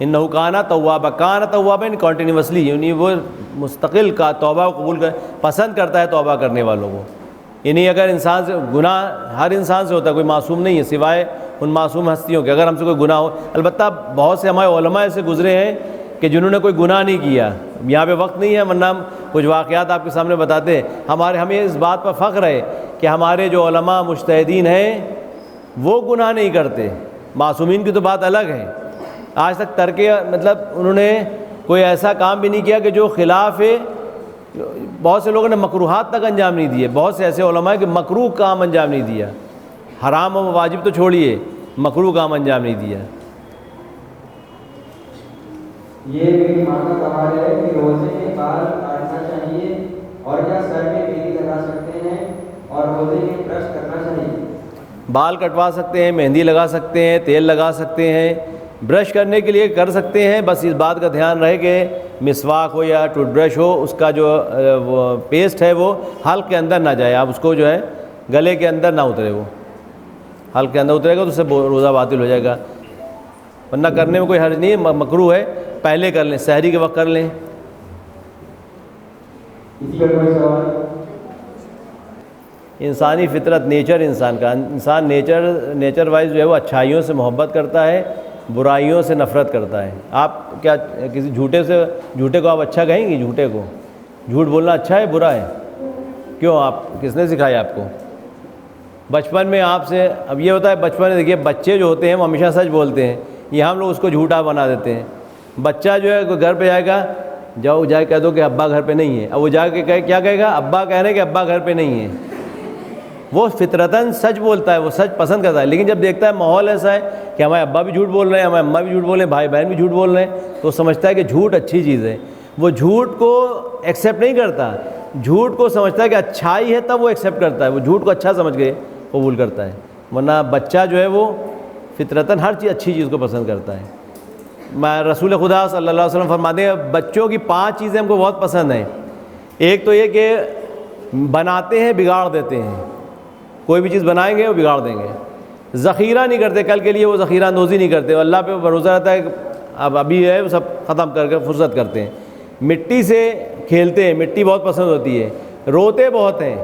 انہ کان توابا، کان توابا یعنی کنٹینیوسلی، یعنی وہ مستقل کا توبہ قبول کر پسند کرتا ہے توبہ کرنے والوں کو۔ یعنی اگر انسان سے گناہ ہر انسان سے ہوتا ہے، کوئی معصوم نہیں ہے سوائے ان معصوم ہستیوں کے۔ اگر ہم سے کوئی گناہ ہو، البتہ بہت سے ہمارے علماء سے گزرے ہیں کہ جنہوں نے کوئی گناہ نہیں کیا۔ یہاں پہ وقت نہیں ہے ورنہ ہم کچھ واقعات آپ کے سامنے بتاتے ہیں۔ ہمیں اس بات پر فخر ہے کہ ہمارے جو علماء مجتہدین ہیں وہ گناہ نہیں کرتے۔ معصومین کی تو بات الگ ہے، آج تک مطلب انہوں نے کوئی ایسا کام بھی نہیں کیا کہ جو خلاف ہے۔ بہت سے لوگوں نے مکروہات تک انجام نہیں دیے، بہت سے ایسے علماء ہیں کہ مکروہ کام انجام نہیں دیا، حرام و واجب تو چھوڑیے، مکروہ کام انجام نہیں دیا۔ یہ میری ماں کا سوال ہے کہ روزے میں بال کاٹنا چاہیے اور کیا سر میں مہندی لگا سکتے ہیں اور روزے میں برش کرنا چاہیے؟ بال کٹوا سکتے ہیں، مہندی لگا سکتے ہیں، تیل لگا سکتے ہیں، برش کرنے کے لیے کر سکتے ہیں، بس اس بات کا دھیان رہے کہ مسواک ہو یا ٹوتھ برش ہو، اس کا جو وہ پیسٹ ہے وہ حلق کے اندر نہ جائے۔ آپ اس کو جو ہے گلے کے اندر نہ اترے، وہ حلق کے اندر اترے گا تو اس سے روزہ باطل ہو جائے گا، ورنہ کرنے میں کوئی حرج نہیں ہے، مکروہ ہے، پہلے کر لیں، سحری کے وقت کر لیں۔ اسی کا کوئی سوال؟ انسانی فطرت، نیچر انسان نیچر وائز جو ہے وہ اچھائیوں سے محبت کرتا ہے، برائیوں سے نفرت کرتا ہے۔ آپ کیا کسی جھوٹے کو آپ اچھا کہیں گے؟ جھوٹے کو جھوٹ بولنا اچھا ہے برا ہے؟ کیوں؟ آپ کس نے سکھایا آپ کو؟ بچپن میں آپ سے اب یہ ہوتا ہے، بچپن میں دیکھیے بچے جو ہوتے ہیں وہ ہمیشہ سچ بولتے ہیں، یہ ہم لوگ اس کو جھوٹا بنا دیتے ہیں۔ بچہ جو ہے گھر پہ جائے گا، جاؤ جا کے کہہ دو کہ ابا گھر پہ نہیں ہے، اب وہ جا کے کیا کہے گا؟ ابا کہہ رہے ہیں کہ ابا گھر پہ نہیں ہے۔ وہ فطرتاً سچ بولتا ہے، وہ سچ پسند کرتا ہے، لیکن جب دیکھتا ہے ماحول ایسا ہے کہ ہمارے ابا بھی جھوٹ بول رہے ہیں، ہمارے اماں بھی جھوٹ بول رہے ہیں، بھائی بہن بھی جھوٹ بول رہے ہیں، تو سمجھتا ہے کہ جھوٹ اچھی چیز ہے۔ وہ جھوٹ کو ایکسیپٹ نہیں کرتا، جھوٹ کو سمجھتا ہے کہ اچھائی ہے تب وہ ایکسیپٹ کرتا ہے، وہ جھوٹ کو اچھا سمجھ کے قبول کرتا ہے۔ ورنہ بچہ جو ہے وہ فطرتاً ہر چیز اچھی چیز کو پسند کرتا ہے۔ رسول خدا صلی اللہ علیہ وسلم فرماتے ہیں بچوں کی 5 چیزیں ہم کو بہت پسند ہیں۔ ایک تو یہ کہ بناتے ہیں بگاڑ دیتے ہیں، کوئی بھی چیز بنائیں گے وہ بگاڑ دیں گے، ذخیرہ نہیں کرتے، کل کے لیے وہ ذخیرہ اندوزی نہیں کرتے، اللہ پہ بھروسہ رہتا ہے کہ اب ابھی ہے وہ سب ختم کر کے فرصت کرتے ہیں۔ مٹی سے کھیلتے ہیں، مٹی بہت پسند ہوتی ہے، روتے بہت ہیں،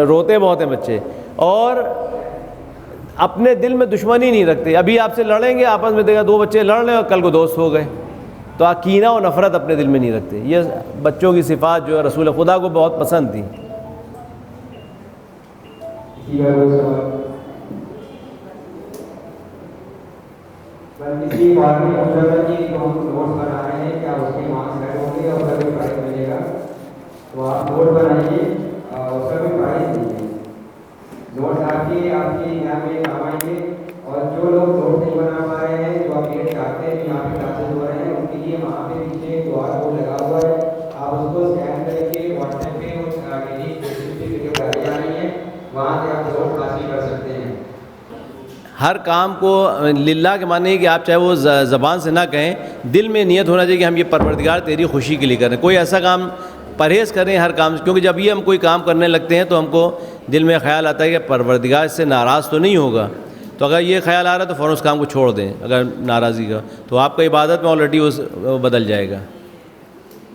روتے بہت ہیں بچے، اور اپنے دل میں دشمنی نہیں رکھتے۔ ابھی آپ سے لڑیں گے، آپس میں دیکھا 2 بچے لڑ رہے ہیں اور کل کو دوست ہو گئے، تو کینہ و نفرت اپنے دل میں نہیں رکھتے۔ یہ بچوں کی صفات جو ہے رسول خدا کو بہت پسند تھی۔ کسی بار میں پوچھا تھا کہ ہم نوٹس بنا رہے ہیں، کیا اس کے مارکس ایڈ ہوں گے اور اس کا بھی پرائز ملے گا؟ تو آپ نوٹ بنائیے، اس کا بھی پرائز دیجیے۔ نوٹس آپ کے یہاں پہ کام آئیں گے، اور جو لوگ نوٹ نہیں بنا پا رہے ہیں، جو آپ یہ چاہتے ہیں کہ یہاں پہ کلاسز ہو رہے ہیں، ان کے لیے وہاں پہ پیچھے QR کوڈ لگا ہوا ہے، آپ اس کو اسکین کر کے واٹس ایپ پہ میری فیسبک پہ ویڈیو ڈالی جا رہی ہے، وہاں سے آپ نوٹ حاصل کر سکتے ہیں۔ ہر کام کو للہ کے معنی ہے کہ آپ چاہے وہ زبان سے نہ کہیں، دل میں نیت ہونا چاہیے کہ ہم یہ پروردگار تیری خوشی کے لیے کریں۔ کوئی ایسا کام پرہیز کریں ہر کام سے، کیونکہ جب یہ ہم کوئی کام کرنے لگتے ہیں تو ہم کو دل میں خیال آتا ہے کہ پروردگار اس سے ناراض تو نہیں ہوگا، تو اگر یہ خیال آ رہا ہے تو فوراً اس کام کو چھوڑ دیں. اگر ناراضی کا تو آپ کا عبادت میں آلریڈی وہ بدل جائے گا.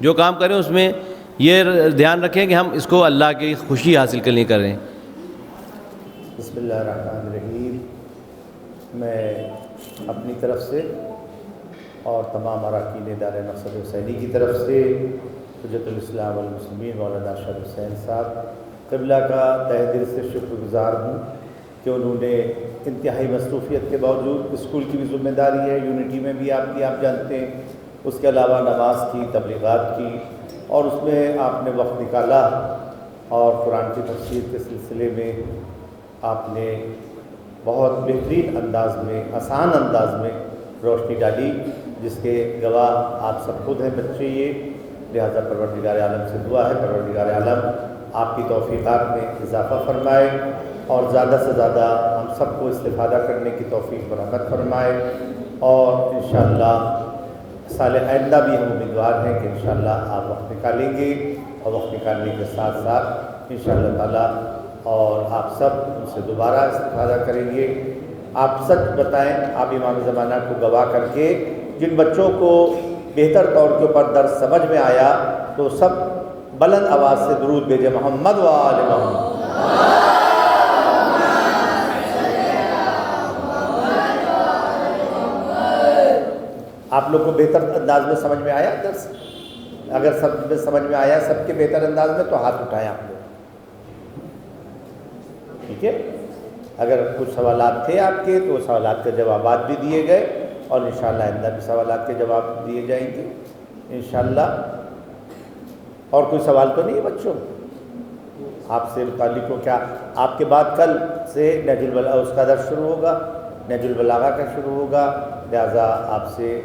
جو کام کریں اس میں یہ دھیان رکھیں کہ ہم اس کو اللہ کی خوشی حاصل کے لیے کریں. بسم اللہ الرحمن الرحیم. میں اپنی طرف سے اور تمام اراکین ادارہ مقصد حسینی کی طرف سے حجت الاسلام والمسلمین مولانا ارشد حسین صاحب قبلہ کا تہ دل سے شکر گزار ہوں کہ انہوں نے انتہائی مصروفیت کے باوجود اسکول کی بھی ذمہ داری ہے, یونٹی میں بھی آپ جانتے ہیں, اس کے علاوہ نماز کی, تبلیغات کی, اور اس میں آپ نے وقت نکالا اور قرآن کی تفسیر کے سلسلے میں آپ نے بہت بہترین انداز میں, آسان انداز میں روشنی ڈالی, جس کے گواہ آپ سب خود ہیں بچے یہ. لہذا پروردگار عالم سے دعا ہے پروردگار عالم آپ کی توفیقات میں اضافہ فرمائے اور زیادہ سے زیادہ ہم سب کو استفادہ کرنے کی توفیق برحمت فرمائے. اور انشاءاللہ سال آئندہ بھی ہم امیدوار ہیں کہ انشاءاللہ آپ وقت نکالیں گے, اور وقت نکالنے کے ساتھ ساتھ انشاءاللہ تعالیٰ اور آپ سب ان سے دوبارہ استفادہ کریں گے. آپ سچ بتائیں, آپ امام زمانہ کو گواہ کر کے جن بچوں کو بہتر طور کے اوپر درس سمجھ میں آیا تو سب بلند آواز سے درود بھیجے, محمد و آل محمد. آپ لوگ کو بہتر انداز میں سمجھ میں آیا درس؟ اگر سب میں سمجھ میں آیا سب کے بہتر انداز میں تو ہاتھ اٹھائیں آپ لوگ. ٹھیک ہے, اگر کچھ سوالات تھے آپ کے تو سوالات کے جوابات بھی دیے گئے, اور انشاءاللہ آئندہ بھی سوالات کے جواب دیے جائیں گے انشاءاللہ. اور کوئی سوال تو نہیں ہے بچوں آپ سے متعلق ہو؟ کیا آپ کے بعد کل سے نہج البلاغہ اس کا درس شروع ہوگا, نہج البلاغہ کا شروع ہوگا, لہٰذا آپ سے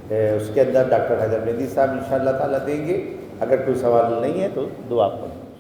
اس کے اندر ڈاکٹر حیدر مہدی صاحب انشاءاللہ تعالیٰ دیں گے. اگر کوئی سوال نہیں ہے تو دعا کریں.